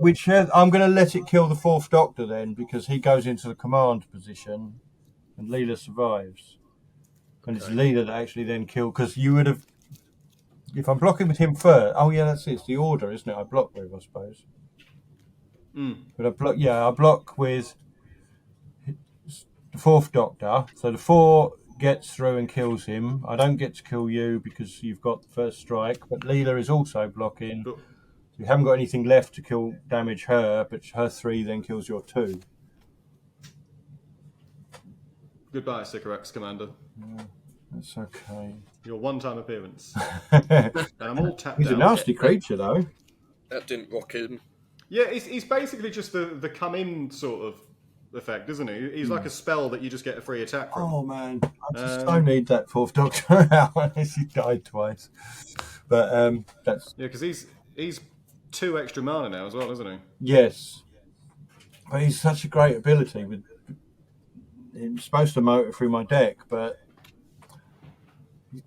I'm going to let it kill the 4th Doctor then, because he goes into the command position and Leela survives. And it's Leela that actually then killed, because you would have... If I'm blocking with him first... Oh, yeah, that's it. It's the order, isn't it? I block with, I suppose. But I block with the 4th Doctor. So the 4 gets through and kills him. I don't get to kill you because you've got the first strike. But Leela is also blocking. So you haven't got anything left to damage her, but her 3 then kills your 2. Goodbye, Sycorax Commander. Yeah, that's okay. Your one-time appearance. And I'm all tapped He's out. a nasty creature, though. That didn't rock him. Yeah, he's basically just the come-in sort of effect, isn't he? He's like a spell that you just get a free attack from. Oh, man. I just don't need that 4th Doctor out unless he died twice. But that's... Yeah, because he's 2 extra mana now as well, isn't he? Yes. But he's such a great ability. It's supposed to motor through my deck, but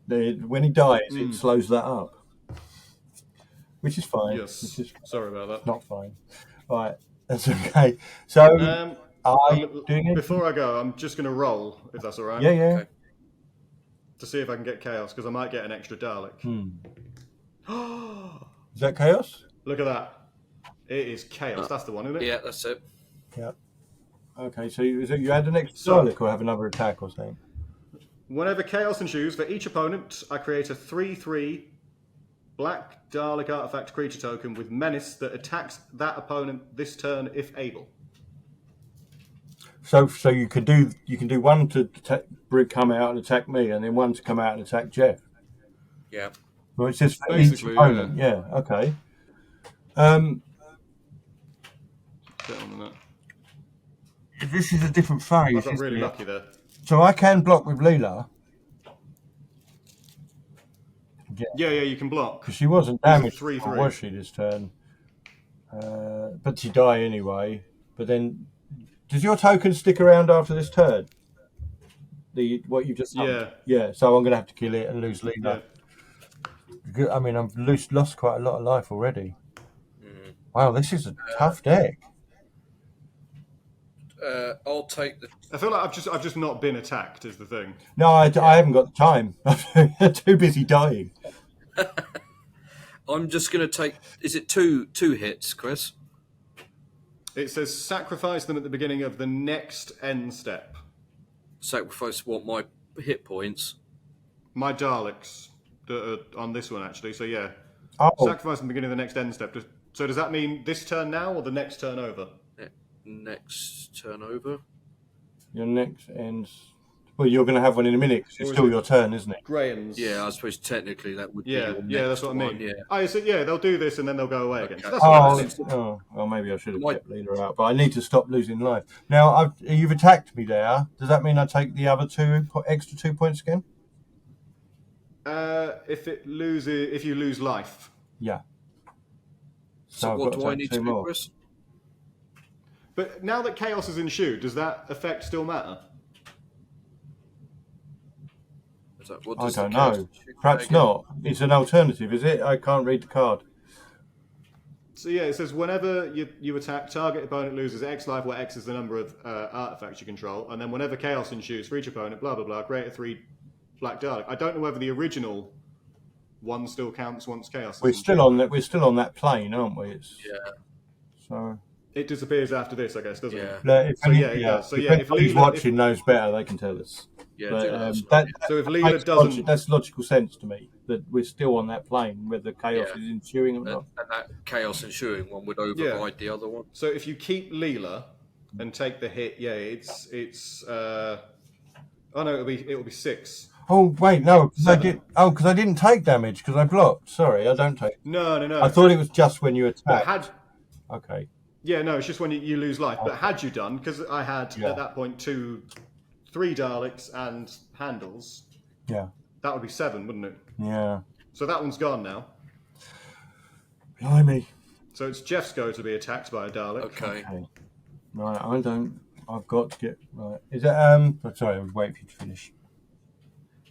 when he dies, it slows that up. Which is fine. Yes. Sorry about that. Not fine. All right. That's okay. So, are you doing it? Before I go, I'm just going to roll, if that's all right. Yeah. Okay. To see if I can get chaos, because I might get an extra Dalek. Is that chaos? Look at that. It is chaos. That's the one, isn't it? Yeah, that's it. Yeah. Okay, so you add an extra Dalek or have another attack or something? Whenever chaos ensues, for each opponent, I create a 3/3 black Dalek artifact creature token with menace that attacks that opponent this turn if able. So you can do one to come out and attack me, and then one to come out and attack Geoff. Yeah. Well, it's just for Basically, each opponent. Yeah. Okay. Get on that. This is a different phase. I got really lucky there. So I can block with Leela. Yeah, you can block. Because she wasn't damaged, 3/3. or was she, this turn? But she died anyway. But then, does your token stick around after this turn? What you've just done? Yeah. Yeah, so I'm going to have to kill it and lose Leela. Yeah. I mean, I've lost quite a lot of life already. Wow, this is a tough deck. I'll take the... I feel like I've just not been attacked, is the thing. No, I haven't got the time. I'm too busy dying. I'm just going to take... Is it two hits, Chris? It says sacrifice them at the beginning of the next end step. Sacrifice what, my hit points? My Daleks that are on this one, actually. So, yeah. Oh. Sacrifice them at the beginning of the next end step. So does that mean this turn now or the next turn over? Next turn over. Your next ends... Well, you're going to have one in a minute because it's still your turn, isn't it? Graham's. Yeah, I suppose technically that would be Yeah, your that's what I mean. one, yeah. I said, they'll do this and then they'll go away again. So that's Well, maybe I should have kept Leela out, but I need to stop losing life. Now, you've attacked me there. Does that mean I take the other extra 2 points again? If you lose life. Yeah. So what do I need to do, Chris? But now that chaos is ensued, does that effect still matter? I don't know. Perhaps not. It's an alternative, is it? I can't read the card. So yeah, it says whenever you attack, target opponent loses X life, where X is the number of artifacts you control, and then whenever chaos ensues for each opponent, blah blah blah, create a 3 black Dalek. I don't know whether the original one still counts once chaos. We're still on that plane, aren't we? So it disappears after this, I guess, doesn't it? It does. So if if anybody's watching knows better, they can tell us. Yeah, But, do let us know. that So if Leela makes doesn't, that's logical sense to me that we're still on that plane, whether chaos Yeah. is ensuing or And not. that chaos ensuing one would override the other one. so if you keep Leela and take the hit, it's. Oh no, it'll be 6. Oh wait, no, because I 7. did. Oh, because I didn't take damage because I blocked. Sorry, I don't take. No. I thought it was just when you But attacked. Okay. Yeah, no, it's just when you lose life. But had you done, because I had Yeah. at that point 3 Daleks and handles, Yeah. that would be 7, wouldn't it? Yeah. So that one's gone now. Blimey. So it's Geoff's go to be attacked by a Dalek. Okay. Right, I've got to get right. Is it sorry, I was waiting for you to finish.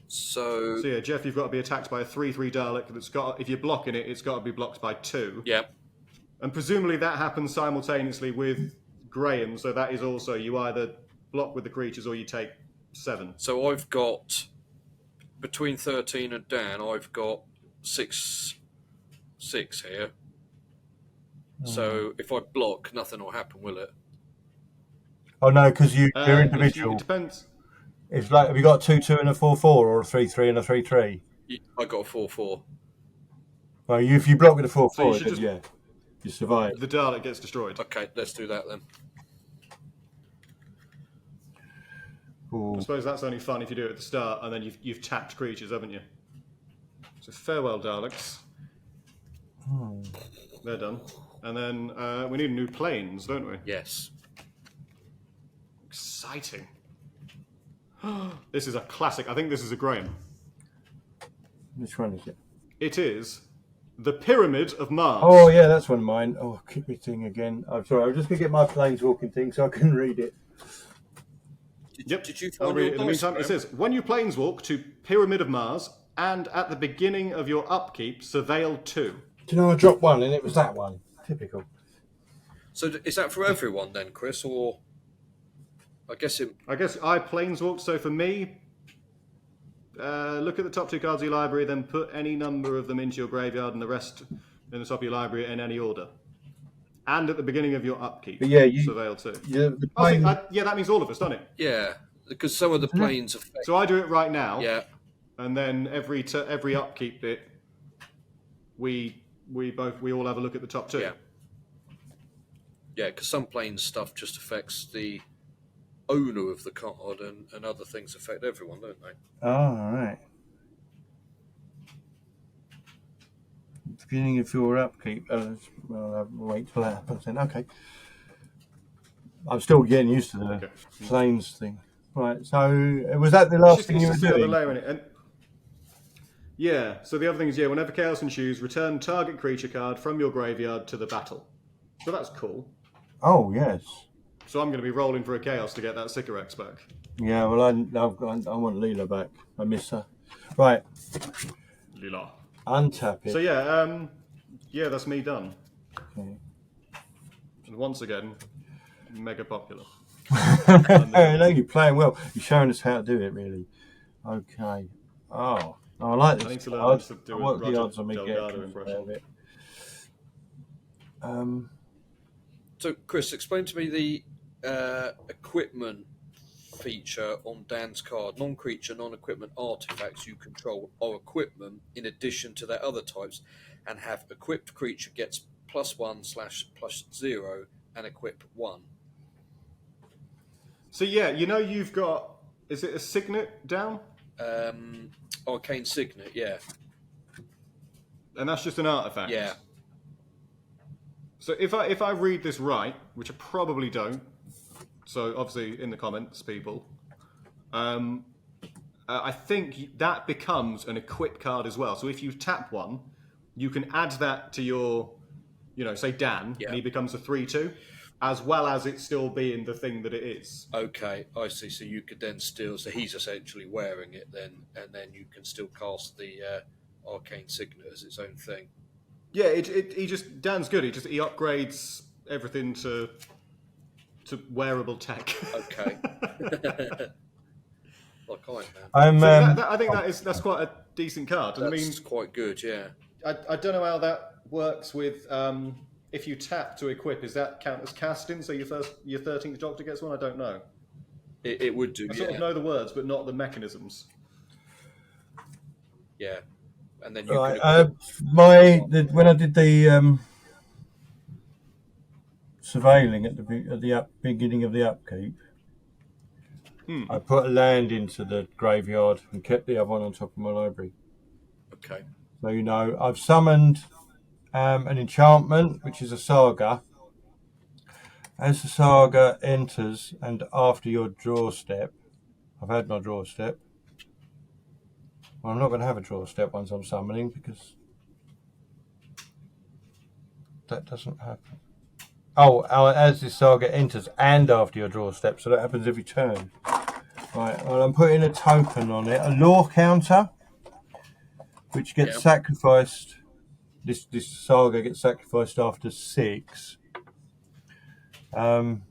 So So yeah, Geoff, you've got to be attacked by a 3/3 Dalek that's got. If you're blocking it, it's got to be blocked by 2. yeah. And presumably that happens simultaneously with Graham. So that is also you either block with the creatures or you take 7. So I've got between 13 and Dan, I've got 6 here. So if I block, nothing will happen, will it? Oh no, because you're individual. It depends. It's like, have you got a 2/2 and a 4/4, or a 3/3 and a 3/3? I got a 4/4. Well, if you block with a 4/4, So you should then just- yeah, you survive. The Dalek gets destroyed. Okay, let's do that then. Ooh. I suppose that's only fun if you do it at the start and then you've tapped creatures, haven't you? So farewell, Daleks. They're done. And then we need new planes, don't we? Yes. Exciting. This is a classic. I think this is a Graham. Which one is it? It is the Pyramid of Mars. Oh yeah, that's one of mine. Oh, keep me thing again. I'm sorry, I'm just gonna get my planeswalking thing so I can read it. Yep. Did you I'll find read your it in the dice, meantime. It Graham? says, when you planeswalk to Pyramid of Mars, and at the beginning of your upkeep, surveil 2. Do you know I dropped one and it was that one? Typical. So is that for everyone then, Chris, or I guess I planeswalked, so for me, look at the top 2 cards of your library, then put any number of them into your graveyard and the rest in the top of your library in any order. And at the beginning of your upkeep, But yeah, surveil 2. the That means all of us, doesn't it? yeah, because some of the planes affect. So I do it right now, Yeah, and then every upkeep bit, we all have a look at the top 2. yeah, yeah. Because some planes stuff just affects the owner of the card, and other things affect everyone, don't they? Oh, all right. Beginning of your upkeep. Well, I'll wait till that happens then. Okay. I'm still getting used to the planes thing. Right. So was that the last thing you were Another doing? layer in it. And yeah. So the other thing is, whenever chaos ensues, return target creature card from your graveyard to the battle. So that's cool. Oh yes. So I'm going to be rolling for a chaos to get that Sycorax back. Yeah. Well, I want Leela back. I miss her. Right. Lila. Untap it. So yeah, that's me done. Okay. And once again, mega popular. Hey, no, you're playing well. You're showing us how to do it, really. Okay. Oh, I like this. I need to learn card. to do What a the Roger odds on me Delgado getting impression. it? So, Chris, explain to me the equipment feature on Dan's card. Non-creature, non-equipment artifacts you control are equipment in addition to their other types, and have equipped creature gets +1/+0 and equip 1. So yeah, you've got, is it a signet down? Arcane Signet, yeah. And that's just an artifact. Yeah. So if I read this right, which I probably don't, so obviously in the comments, people, I think that becomes an equip card as well. So if you tap one, you can add that to your, say Dan, Yeah. and he becomes a 3/2, as well as it still being the thing that it is. Okay, I see. So you could then still, so he's essentially wearing it then, and then you can still cast the Arcane Signet as its own thing. Yeah, Dan's good. He upgrades everything to wearable tech. Okay. Like Iron Man. I'm. I think that's quite a decent card. That's I mean, quite good, yeah. I don't know how that works with if you tap to equip. Is that count as casting? So your 13th Doctor gets one? I don't know. It would do, I sort of know the words, but not the mechanisms. yeah. And then you Right. could When I did the surveilling at the beginning of the upkeep, I put a land into the graveyard and kept the other one on top of my library. okay. So I've summoned an enchantment, which is a saga. As the saga enters and after your draw step, I've had my draw step. Well, I'm not going to have a draw step once I'm summoning because that doesn't happen. Oh, as this saga enters and after your draw step, so that happens every turn. Right, well, I'm putting a token on it, a lore counter, which gets sacrificed. This saga gets sacrificed after 6. When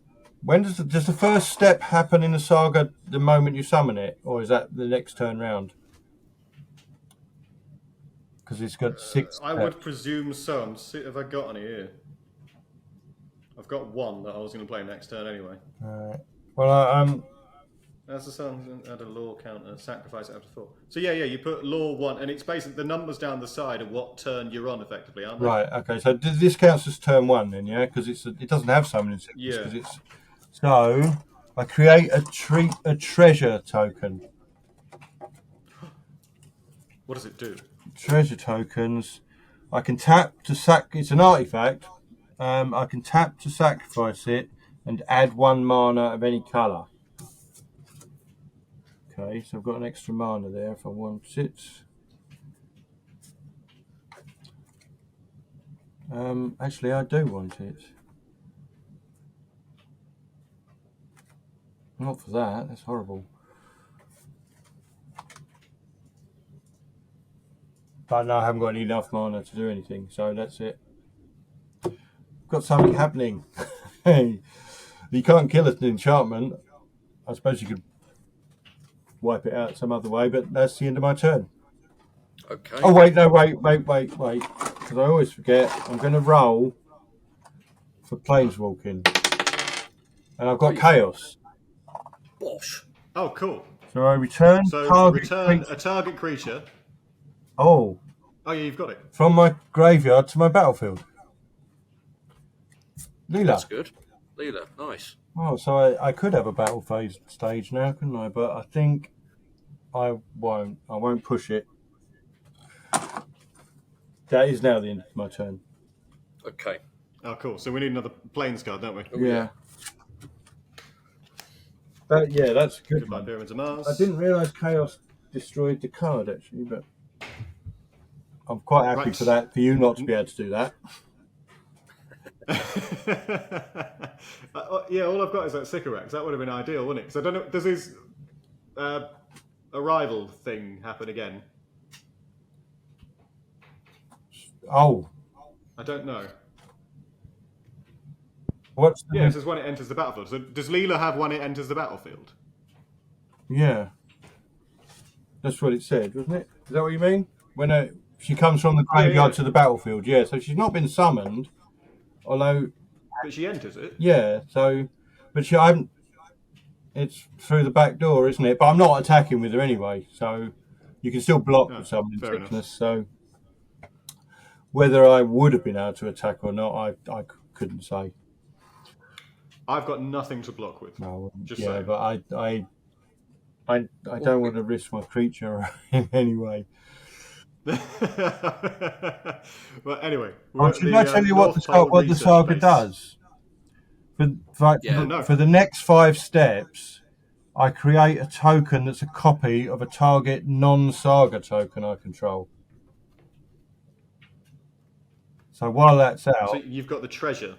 does the first step happen in the saga the moment you summon it, or is that the next turn round? Because it's got 6 I steps. would presume so. Have I got any here? I've got one that I was going to play next turn anyway. Well, As the sun add a law counter, sacrifice it after 4. So yeah, you put law 1, and it's basically the numbers down the side of what turn you're on, effectively, aren't they? right. Okay. So this counts as turn 1 then, yeah? Because it doesn't have summoning sickness. Yeah. Because it's so I create a treasure token. What does it do? Treasure tokens. I can tap to It's an artifact. I can tap to sacrifice it and add 1 mana of any colour. Okay, so I've got an extra mana there if I want it. Actually, I do want it. Not for that. That's horrible. But no, I haven't got enough mana to do anything, so that's it. Got something happening. You can't kill an enchantment. I suppose you could wipe it out some other way, but that's the end of my turn. Okay. Oh, wait, no, wait. Because I always forget. I'm going to roll for planeswalking. And I've got chaos. Bosh. Oh, cool. So I return a target creature. Oh, yeah, you've got it. From my graveyard to my battlefield. Leela. That's good. Leela, nice. Oh, so I could have a battle phase stage now, couldn't I? But I think I won't. I won't push it. That is now the end of my turn. Okay. Oh, cool. So we need another planes card, don't we? Oh, yeah. That's a good Goodbye, one. Pyramids of Mars. I didn't realise Chaos destroyed the card, actually, but I'm quite happy for you not to be able to do that. Yeah, all I've got is that Sycorax. That would have been ideal, wouldn't it? Because I don't know, does his arrival thing happen again? Oh. I don't know. Yeah, it says when it enters the battlefield. So does Leela have when it enters the battlefield? Yeah. That's what it said, wasn't it? Is that what you mean? When she comes from the graveyard to the battlefield, yeah. So she's not been summoned, although... But she enters it? Yeah, so... But I haven't... It's through the back door, isn't it? But I'm not attacking with her anyway, so you can still block with summoning sickness, so... Whether I would have been able to attack or not, I couldn't say. I've got nothing to block with. No, just yeah, saying. But I don't want to risk my creature in any way. But anyway, should I tell you what the saga does? For the next 5 steps, I create a token that's a copy of a target non-saga token I control. So while that's out... So you've got the treasure.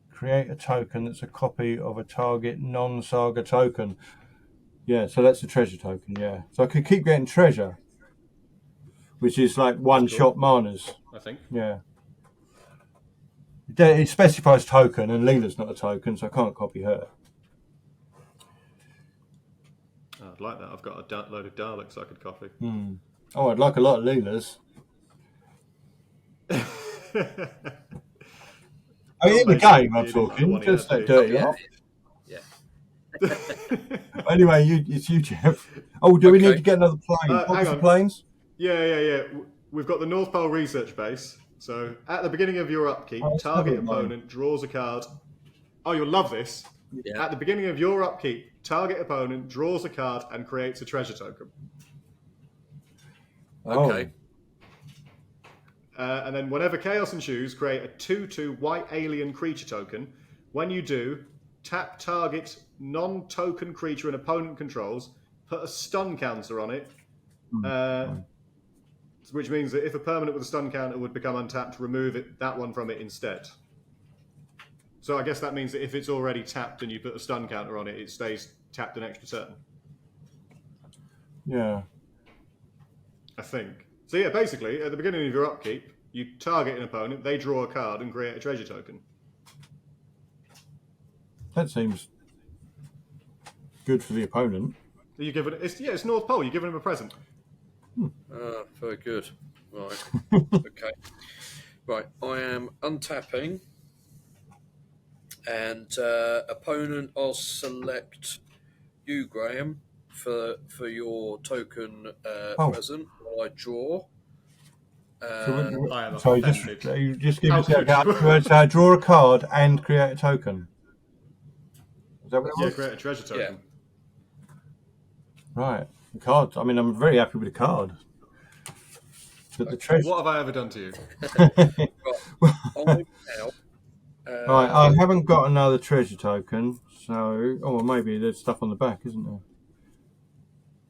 Create a token that's a copy of a target non-saga token. Yeah, so that's a treasure token, yeah. So I could keep getting treasure, which is like one-shot manas. I think. Yeah. It specifies token, and Leela's not a token, so I can't copy her. I'd like that. I've got a load of Daleks I could copy. Oh, I'd like a lot of Leela's. In the game, I'm talking. Just that dirty off. Yeah. Anyway, it's you, Geoff. Oh, do we Okay. need to get another plane? What hang was the on. planes? Yeah. We've got the North Pole Research Base. So at the beginning of your upkeep, let's target have a line. opponent draws a card. Oh, you'll love this. Yeah. At the beginning of your upkeep, target opponent draws a card and creates a treasure token. Okay. And then whenever chaos ensues, create a 2/2 white alien creature token. When you do, tap target non-token creature an opponent controls, put a stun counter on it, which means that if a permanent with a stun counter would become untapped, remove that one from it instead. So I guess that means that if it's already tapped and you put a stun counter on it, it stays tapped an extra turn. Yeah. I think. So yeah, basically, at the beginning of your upkeep, you target an opponent, they draw a card and create a treasure token. That seems good for the opponent. You give it, it's North Pole. You're giving them a present. Very good. Right. Okay. Right. I am untapping, and opponent. I'll select you, Graham, for your token present. While I draw. I am So offended. you just give How us a could card. you? So draw a card and create a token. Is that what it Yeah, was? create a treasure token. Right. The cards. I mean, I'm very happy with the card. But the treasure. What have I ever done to you? I'm out. Right, I haven't got another treasure token, so well, maybe there's stuff on the back, isn't there?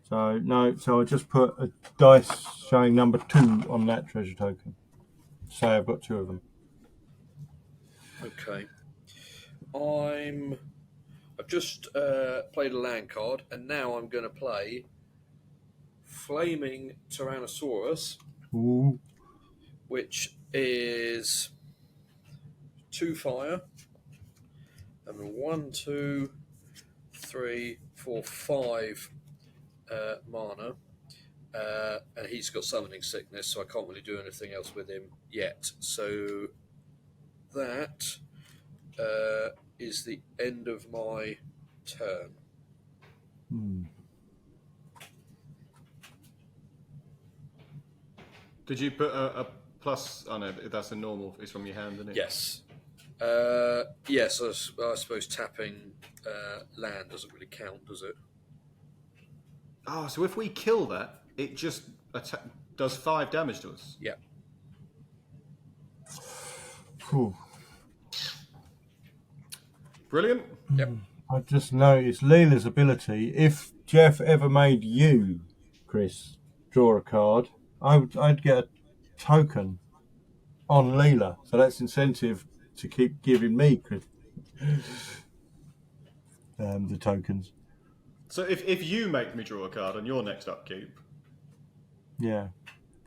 So no, so I just put a dice showing number 2 on that treasure token. Say I've got 2 of them. Okay. I've just played a land card, and now I'm going to play Flaming Tyrannosaurus, Ooh. which is 2 fire, and 1, 2, 3, 4, 5 mana. And he's got summoning sickness, so I can't really do anything else with him yet. So that is the end of my turn. Did you put a plus? Oh no, that's a normal. It's from your hand, isn't it? Yes. Yes, I suppose tapping land doesn't really count, does it? Oh, so if we kill that, it just does 5 damage to us. Yeah. Cool. Brilliant. Yep. I just noticed Leela's ability. If Geoff ever made you, Kris, draw a card, I'd get a token on Leela. So that's incentive to keep giving me the tokens. So if you make me draw a card on your next upkeep, Yeah.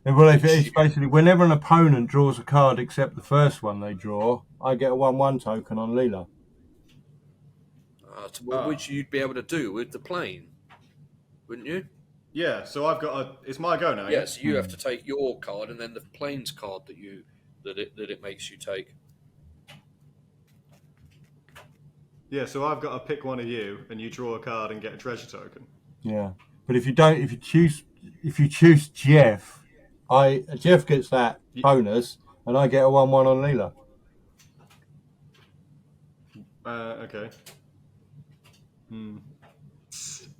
Well, if it's basically whenever an opponent draws a card except the first one they draw, I get a 1/1 token on Leela. Which you'd be able to do with the plane, wouldn't you? yeah. So I've got it's my go now. Yes, you have to take your card and then the plane's card that it makes you take. Yeah. So I've got to pick one of you, and you draw a card and get a treasure token. Yeah. But if you choose Geoff, Geoff gets that bonus, and I get a 1/1 on Leela. Okay.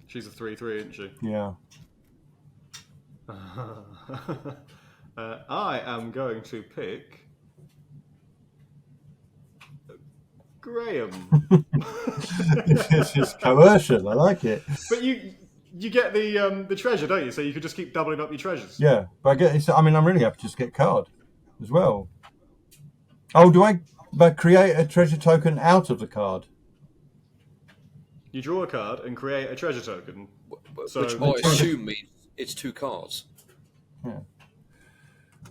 She's a 3/3, isn't she? Yeah. I am going to pick Graham. It's just coercion. I like it. But you get the treasure, don't you? So you could just keep doubling up your treasures. Yeah, but I'm really happy to just get a card as well. Oh, do I create a treasure token out of the card? You draw a card and create a treasure token. So Which I assume means it's 2 cards. Yeah.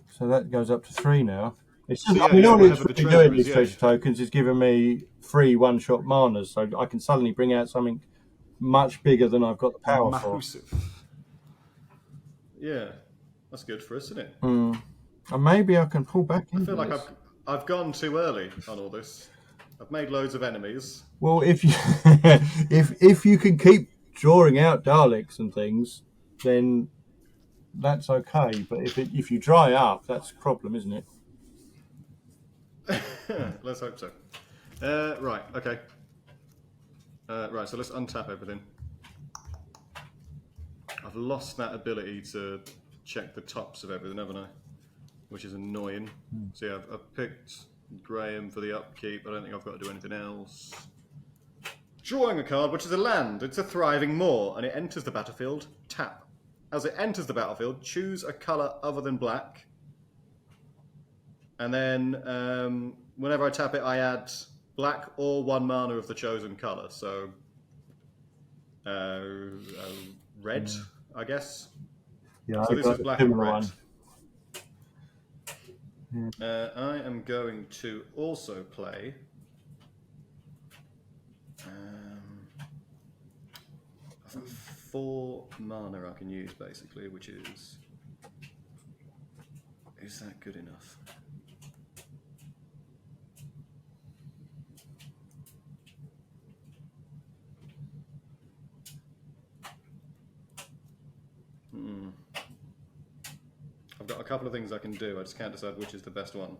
So that goes up to 3 now. It's just, So, I mean, all it's whatever the really treasure doing is, these treasure tokens is giving me 3 one-shot manas, so I can suddenly bring out something much bigger than I've got the power for. Yeah, that's good for us, isn't it? And maybe I can pull back I into feel like this. I've gone too early on all this. I've made loads of enemies. Well, if you if you can keep drawing out Daleks and things, then that's okay. But if you dry up, that's a problem, isn't it? Let's hope so. Right, okay. Right, so let's untap everything. I've lost that ability to check the tops of everything, haven't I? Which is annoying. So yeah, I've picked Graham for the upkeep. I don't think I've got to do anything else. Drawing a card, which is a land. It's a thriving moor, and it enters the battlefield. Tap. As it enters the battlefield, choose a colour other than black. And then whenever I tap it, I add black or 1 mana of the chosen colour. So red, I guess. Yeah, So I this got is a black and similar red. one. I am going to also play. I've got 4 mana I can use basically, which is. Is that good enough? I've got a couple of things I can do, I just can't decide which is the best one.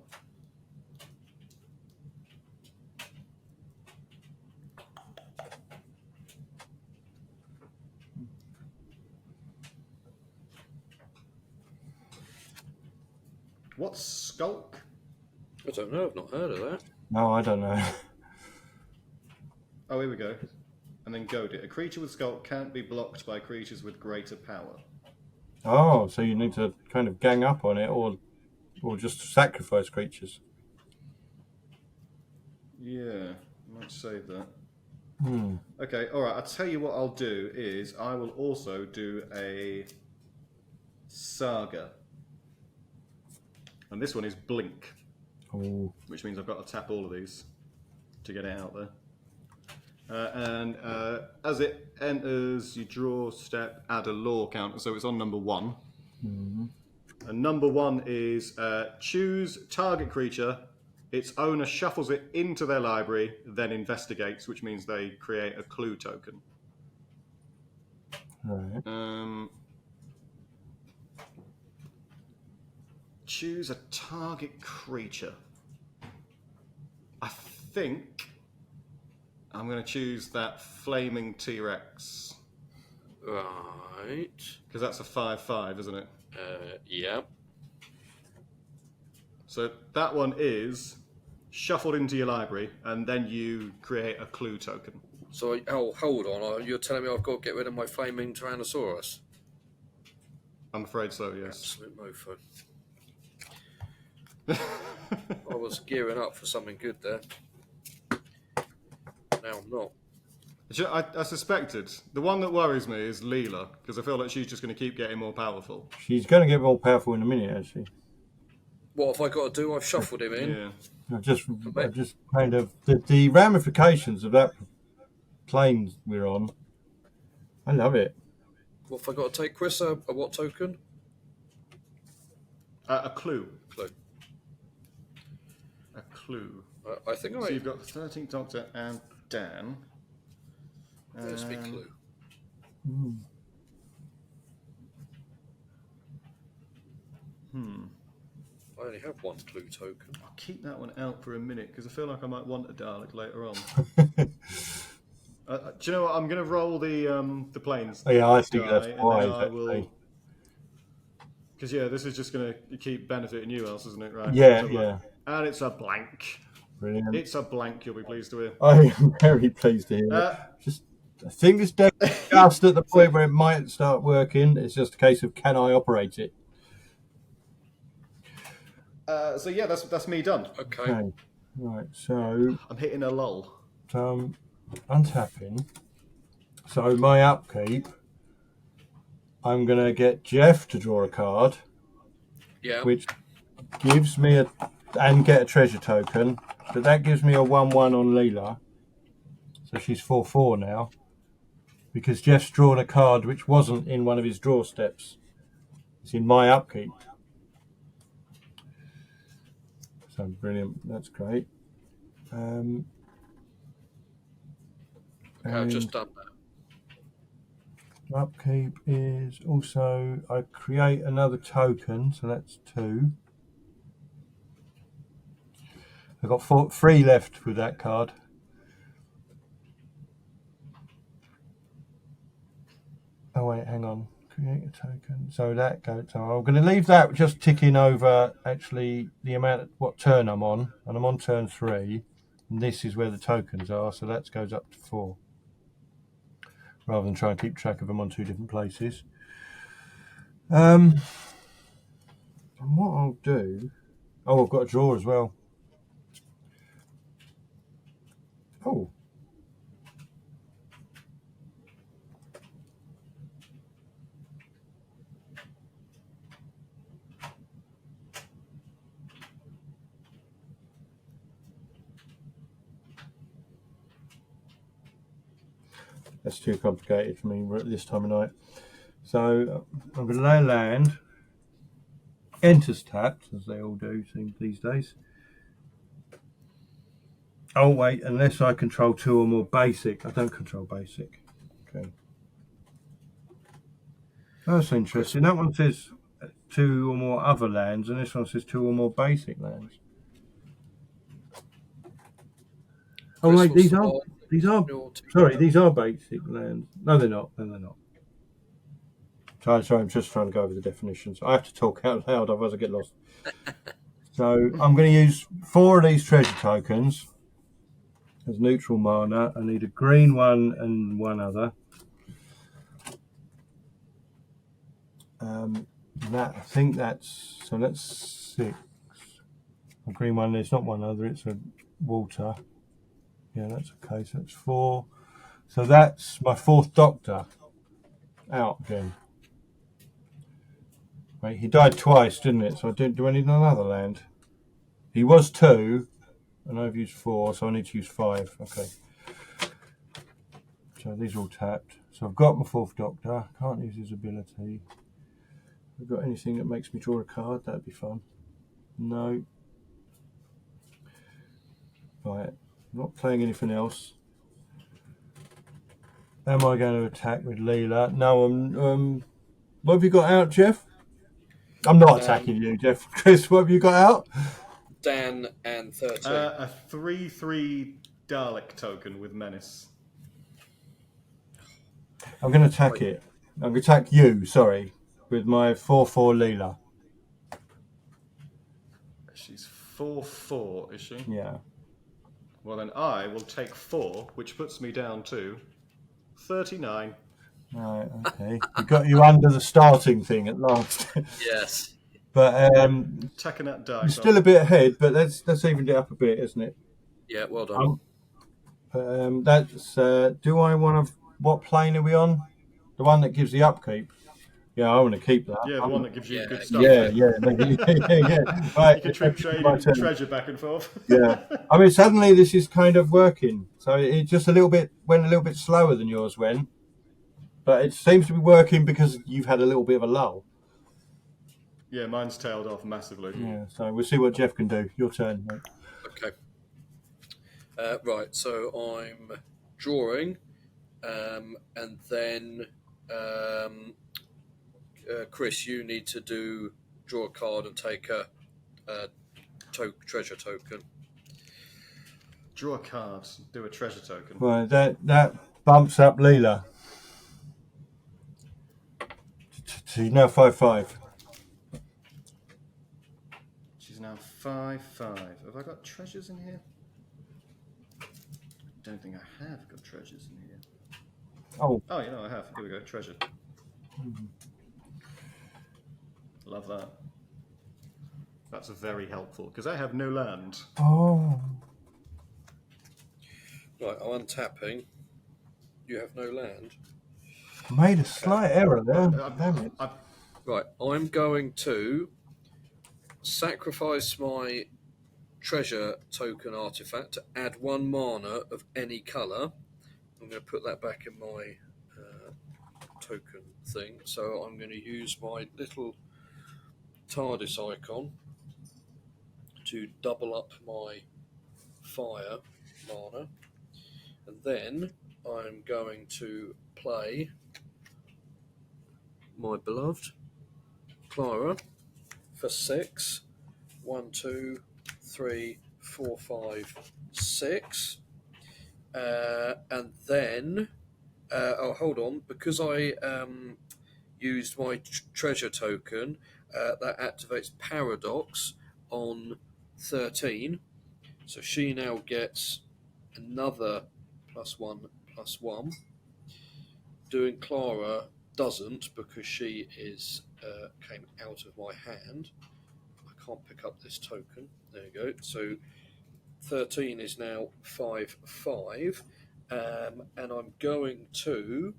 What's Skulk? I don't know. I've not heard of that. No, I don't know. Oh, here we go. And then Goaded. A creature with Skulk can't be blocked by creatures with greater power. Oh, so you need to kind of gang up on it, or just sacrifice creatures. Yeah, I might save that. Okay, alright, I'll tell you what I'll do is I will also do a Saga. And this one is Blink, Oh, which means I've got to tap all of these to get it out there. And as it enters, you draw, step, add a lore counter, so it's on number 1. And number 1 is choose target creature, its owner shuffles it into their library, then investigates, which means they create a clue token. right. Choose a target creature. I think I'm going to choose that flaming T-Rex. Right. Because that's a 5/5, isn't it? Yeah. So that one is shuffled into your library, and then you create a clue token. So, hold on. You're telling me I've got to get rid of my flaming Tyrannosaurus? I'm afraid so, yes. Absolute mofo. I was gearing up for something good there. Now I'm not. I suspected. The one that worries me is Leela, because I feel like she's just going to keep getting more powerful. She's going to get more powerful in a minute, actually. What have I got to do? I've shuffled him in. Yeah. I just kind of the ramifications of that plane we're on. I love it. What have I got to take, Chris? A what token? A clue. Clue. A clue. I think So you've got the 13th Doctor and Dan. There's me clue. I only have 1 clue token. I'll keep that one out for a minute because I feel like I might want a Dalek later on. Do you know what? I'm going to roll the planes. Oh, yeah, I think that's and wise. then I will. Because this is just going to keep benefiting you, else, isn't it? Right? Yeah, So, yeah. And it's a blank. Brilliant. It's a blank. You'll be pleased to hear. I am very pleased to hear it. I think it's just at the point where it might start working. It's just a case of can I operate it? So yeah, that's me done. Okay. Right. So I'm hitting a lull. Untapping. So my upkeep, I'm going to get Geoff to draw a card. Yeah. Which gives me and get a treasure token. But that gives me a 1/1 on Leela. So she's 4/4 now. Because Geoff's drawn a card which wasn't in one of his draw steps. It's in my upkeep. So brilliant. That's great. Okay, I've just done that. Upkeep is also, I create another token, so that's 2. I've got 3 left with that card. Oh wait, hang on. Create a token. So that goes. So I'm going to leave that just ticking over actually the amount of what turn I'm on, and I'm on turn 3, and this is where the tokens are. So that goes up to 4, rather than try and keep track of them on 2 different places. And what I'll do. Oh, I've got a draw as well. Oh. That's too complicated for me this time of night. So I'm going to lay a land. Enters tapped, as they all do these days. Oh wait, unless I control 2 or more basic. I don't control basic. Okay. That's interesting. That one says 2 or more other lands, and this one says 2 or more basic lands. Oh wait, these are sorry, these are basic lands. No, they're not. No, they're not. Sorry, I'm just trying to go over the definitions. I have to talk out loud, otherwise I get lost. So I'm going to use 4 of these treasure tokens as neutral mana. I need a green one and one other. I think that's 6. A green one, it's not one other, it's a water. Yeah, that's okay. So that's 4. So that's my 4th Doctor out again. Wait, he died twice, didn't it? So do I need another land? He was 2, and I've used 4, so I need to use 5. Okay. So these are all tapped. So I've got my 4th Doctor. Can't use his ability. Have I got anything that makes me draw a card? That'd be fun. No. Right. I'm not playing anything else. Am I going to attack with Leela? No, what have you got out, Geoff? I'm not attacking you, Geoff. Chris, what have you got out? Dan and 13. A 3/3 Dalek token with menace. I'm going to attack it. I'm going to attack you, sorry, with my 4/4 Leela. She's 4/4, is she? Yeah. Well, then I will take 4, which puts me down to 39. Right, okay. We got you under the starting thing at last. Yes. But Attacking that die. you're still a bit ahead, but that's evened it up a bit, isn't it? Yeah, well done. That's. Do I want to? What plane are we on? The one that gives the upkeep. Yeah, I want to keep that. Yeah, the one that gives you good stuff. Yeah. Right, You can trade treasure back and forth. Yeah. I mean, suddenly this is kind of working. So it just went a little bit slower than yours went, but it seems to be working because you've had a little bit of a lull. Yeah, mine's tailed off massively. Yeah. So we'll see what Geoff can do. Your turn, mate. Okay. Right. So I'm drawing, and then. Chris, you need to draw a card and take a treasure token. Draw a card, do a treasure token. Right, that bumps up Leela. She's now 5/5. She's now 5/5. Have I got treasures in here? I don't think I have got treasures in here. Oh, I have. Here we go, treasure. Love that. That's very helpful, because I have no land. Oh. Right, I'm untapping. You have no land. Made a slight error there. Damn it. Right, I'm going to sacrifice my treasure token artifact to add 1 mana of any colour. I'm going to put that back in my token thing. So I'm going to use my little TARDIS icon to double up my fire mana, and then I'm going to play my beloved Clara for 6. 1, 2, 3, 4, 5, 6. And then, hold on, because I used my treasure token, that activates Paradox on 13. So she now gets another +1/+1. Doing Clara doesn't, because she is came out of my hand. I can't pick up this token. There you go. So 13 is now 5/5, and I'm going to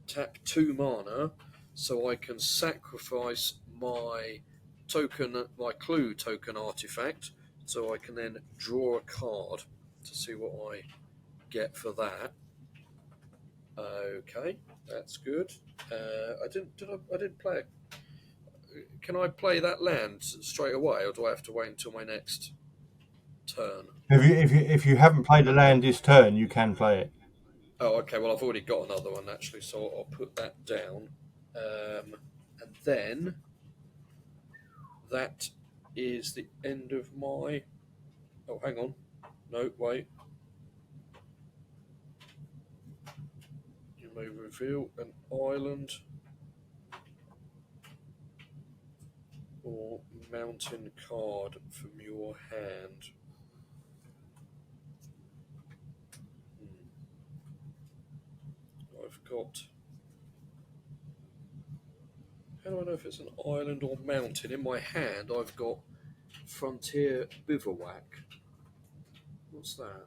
tap 2 mana so I can sacrifice my clue token artifact, so I can then draw a card to see what I get for that. Okay, that's good. I didn't play it. Can I play that land straight away, or do I have to wait until my next turn? If you haven't played a land this turn, you can play it. Oh, okay. Well, I've already got another one actually, so I'll put that down. And then that is the end of my. Oh, hang on. No, wait. You may reveal an island or mountain card from your hand. I've got. How do I know if it's an island or mountain? In my hand, I've got Frontier Bivouac. What's that?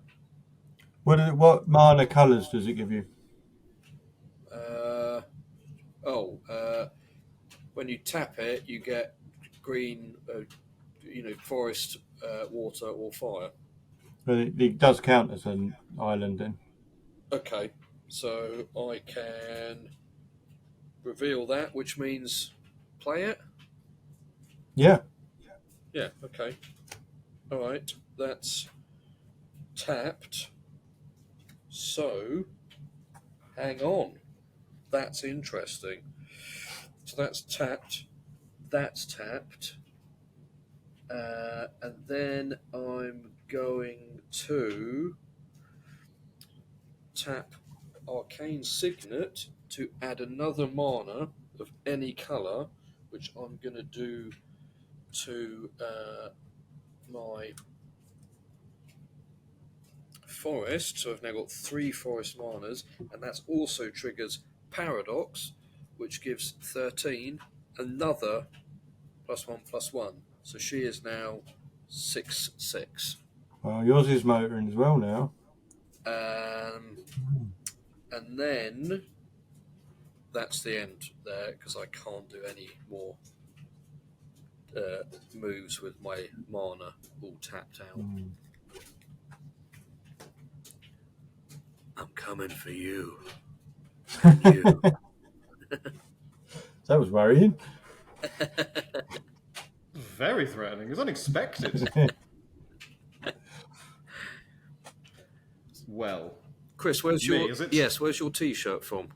What mana colours does it give you? When you tap it, you get green, forest, water, or fire. But it does count as an island then. Okay, so I can reveal that, which means play it? Yeah. Yeah, okay. Alright, that's tapped. So, hang on. That's interesting. So that's tapped. That's tapped. And then I'm going to tap Arcane Signet to add another mana of any colour, which I'm going to do to my forest. So I've now got 3 forest manas, and that also triggers Paradox, which gives 13 another +1/+1. So she is now 6/6. Well, yours is motoring as well now. And then that's the end there, because I can't do any more moves with my mana all tapped out. I'm coming for you. And you. That was worrying. Very threatening. It was unexpected. Well, Chris, where's your is it? Yes, where's your T-shirt from?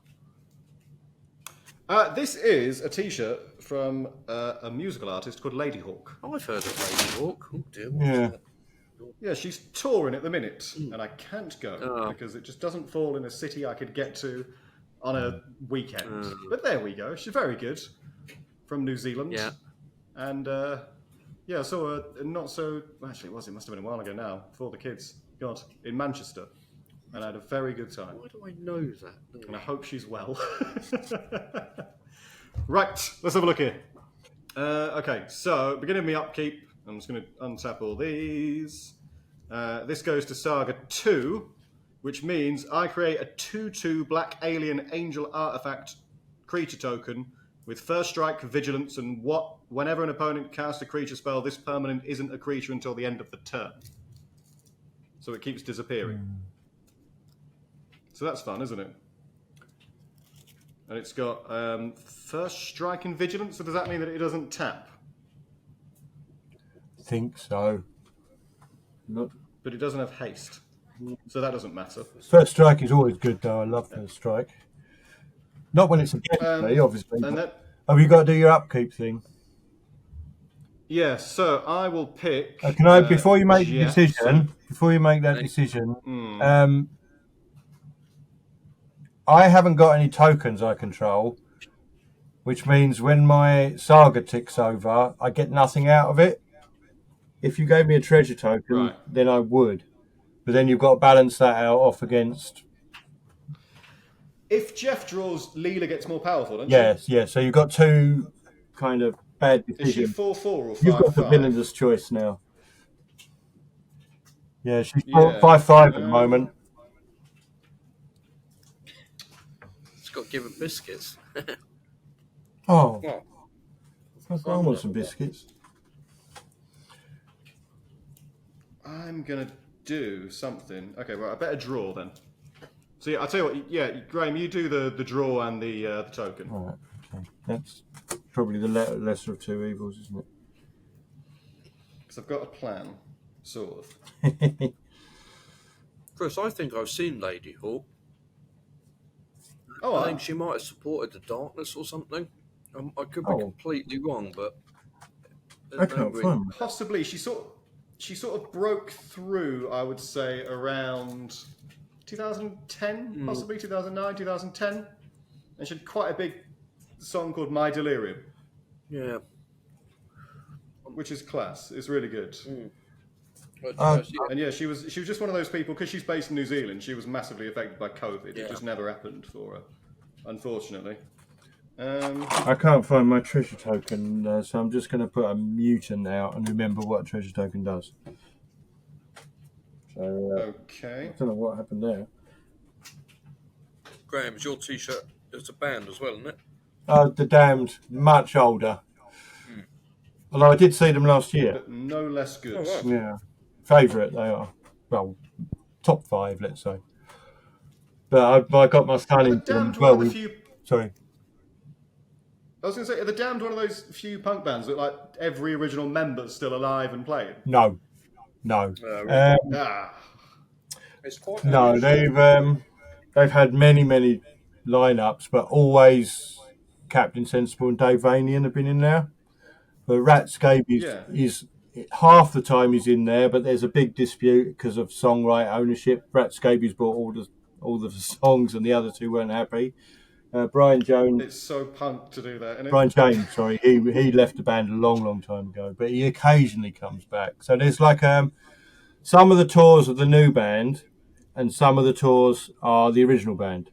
This is a T-shirt from a musical artist called Ladyhawk. Oh, I've heard of Ladyhawk. Oh dear. Yeah. Yeah, she's touring at the minute, and I can't go because it just doesn't fall in a city I could get to on a weekend. But there we go. She's very good, from New Zealand. Yeah. And I saw her not so. Actually, it must have been a while ago now, before the kids. God, in Manchester, and I had a very good time. Why do I know that? And I hope she's well. Right, let's have a look here. Okay, so beginning my upkeep, I'm just going to untap all these. This goes to Saga 2, which means I create a 2/2 black alien angel artifact creature token with first strike, vigilance, and whenever an opponent casts a creature spell, this permanent isn't a creature until the end of the turn. So it keeps disappearing. So that's fun, isn't it? And it's got first strike and vigilance, so does that mean that it doesn't tap? Think so. Not. But it doesn't have haste. So that doesn't matter. First strike is always good, though. I love first strike. Not when it's against me, obviously. And then, Have you got to do your upkeep thing? yeah, so I will pick. Can I, before you make the Geoff, decision, before you make that decision, I haven't got any tokens I control, which means when my saga ticks over, I get nothing out of it. If you gave me a treasure token, then I would. But then you've got to balance that out off against. If Geoff draws, Leela gets more powerful, don't Yes, yes. So you've got two kind of bad decisions. Is she 4/4 or 5/5? You've got the villainous choice now. Yeah, she's 5/5 at the moment. It's got to give her biscuits. Oh. I want some biscuits. I'm going to do something. Okay, well, I better draw then. So yeah, I'll tell you what, yeah, Graham, you do the draw and the token. All right, okay. That's probably the lesser of two evils, isn't it? Because I've got a plan, sort of. Chris, I think I've seen Lady Hawk. Oh, I think she might have supported the darkness or something. I could be completely wrong, but I can't find. Possibly, she sort of broke through, I would say, around 2010, possibly 2009, 2010, and she had quite a big song called "My Delirium." Yeah, which is class. It's really good. And yeah, she was just one of those people, because she's based in New Zealand. She was massively affected by COVID. Yeah. It just never happened for her, unfortunately. I can't find my treasure token, so I'm just going to put a mutant out and remember what a treasure token does. So, okay. I don't know what happened there. Graham, it's your T-shirt. It's a band as well, isn't it? The Damned, much older. Although I did see them last year. But no less good. Oh, wow. Yeah. Favourite they are. Well, top 5, let's say. But I got my son into them as well. Sorry. I was going to say, are the Damned one of those few punk bands that like every original member's still alive and playing? No. It's quite no, they've had many lineups, but always Captain Sensible and Dave Vanian have been in there. But Rat Scabies is half the time he's in there, but there's a big dispute because of songwriter ownership. Rat Scabies bought all the songs, and the other two weren't happy. Brian Jones. It's so punk to do that, isn't it? Brian James, sorry, he left the band a long time ago, but he occasionally comes back. So there's like some of the tours of the new band, and some of the tours are the original band.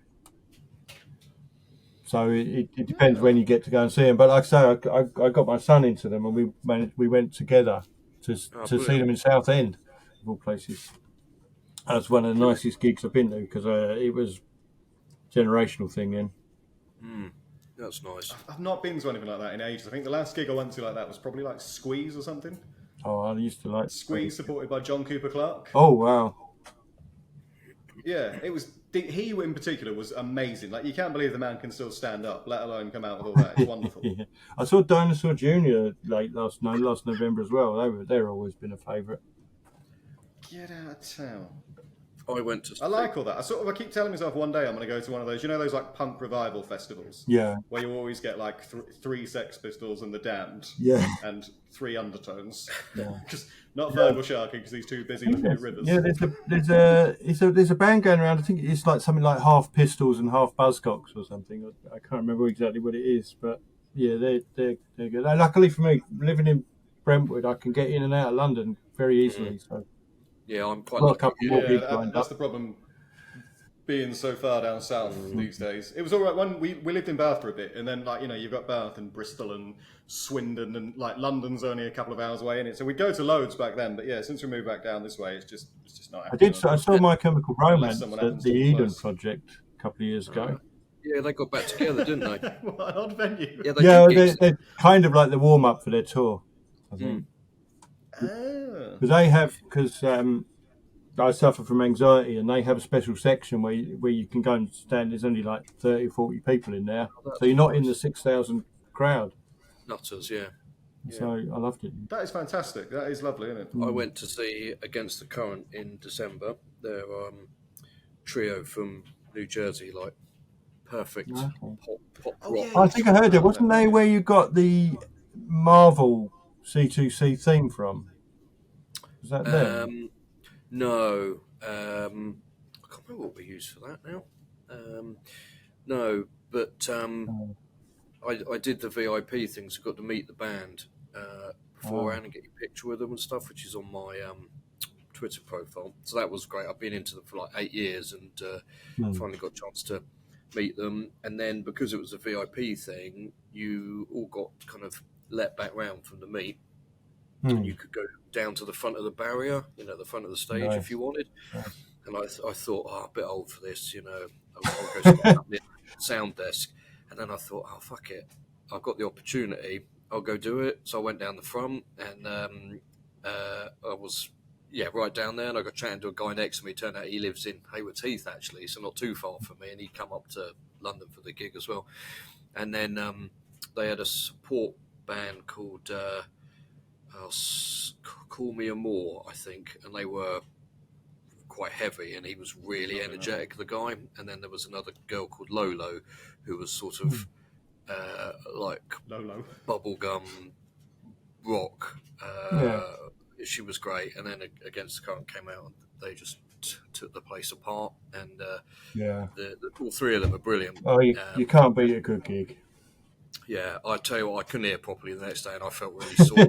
So it depends when you get to go and see them. But like I say, I got my son into them, and we went together to see them in Southend, of all places. That's one of the nicest gigs I've been to, because it was a generational thing then. That's nice. I've not been to anything like that in ages. I think the last gig I went to like that was probably like Squeeze or something. Oh, I used to like Squeeze, supported by John Cooper Clarke. Oh, wow. Yeah, it was. He in particular was amazing. Like, you can't believe the man can still stand up, let alone come out with all that. It's wonderful. Yeah. I saw Dinosaur Jr. last November as well. They're always been a favourite. Get out of town. I went to. I like all that. I keep telling myself one day I'm going to go to one of those. You know those like punk revival festivals. Yeah. Where you always get like three Sex Pistols and the Damned. Yeah. And 3 Undertones. Yeah. Because not Virgil Sharky, because he's too busy looking at rivers. Yeah, there's a band going around. I think it's like something like half Pistols and half Buzzcocks or something. I can't remember exactly what it is, but yeah, they're good. Luckily for me, living in Brentwood, I can get in and out of London very easily. So. Yeah, I'm quite lucky. That's the problem. Being so far down south these days, it was all right when we lived in Bath for a bit, and then like you've got Bath and Bristol and Swindon, and like London's only a couple of hours away in it. So we'd go to loads back then, but yeah, since we moved back down this way, it's just not happening. I saw My Chemical Romance at the Eden Project a couple of years ago. Yeah, they got back together, didn't they? What an odd venue. Yeah, they're kind of like the warm up for their tour, I think. Because I suffer from anxiety, and they have a special section where you can go and stand. There's only like 30 or 40 people in there, so you're not in the 6,000 crowd. Nutters, yeah. So I loved it. That is fantastic. That is lovely, isn't it? I went to see Against the Current in December. They're trio from New Jersey, like perfect pop Oh, rock. yeah. I think I heard it. Wasn't they where you got the Marvel C2C theme from? Was that them? No, I can't remember what we used for that now. No, but I did the VIP things. I got to meet the band beforehand and get your picture with them and stuff, which is on my Twitter profile. So that was great. I've been into them for like 8 years and finally got a chance to meet them. And then because it was a VIP thing, you all got kind of let back round from the meet. And you could go down to the front of the barrier, the front of the stage if you wanted. And I thought, a bit old for this, I'll go stand up near the sound desk. And then I thought, oh, fuck it. I've got the opportunity. I'll go do it. So I went down the front and I was, right down there. And I got chatting to a guy next to me. Turned out he lives in Haywards Heath, actually, so not too far from me. And he'd come up to London for the gig as well. And then they had a support band called Call Me a Moor, I think. And they were quite heavy, and he was really energetic, the guy. And then there was another girl called Lolo, who was sort of like Lolo bubblegum rock. She was great. And then Against the Current came out, and they just took the place apart. And all three of them are brilliant. Oh, you can't beat a good gig. Yeah, I tell you what, I couldn't hear properly the next day, and I felt really sore.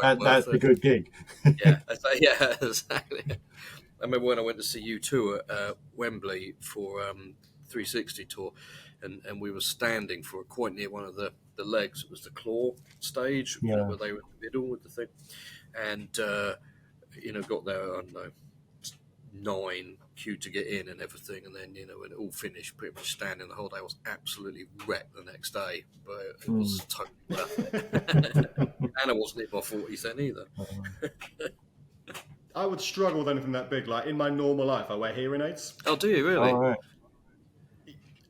That's a good gig. Yeah, exactly. I remember when I went to see U2 at Wembley for 360 tour, and we were standing for quite near one of the legs. It was the claw stage, where they were in the middle with the thing, and got there, I don't know, 9 queued to get in and everything, and then when it all finished, pretty much standing the whole day. I was absolutely wrecked the next day, but it was totally worth it. And I wasn't hit by 40 then either. I would struggle with anything that big. Like in my normal life, I wear hearing aids. Oh, do you really? All right.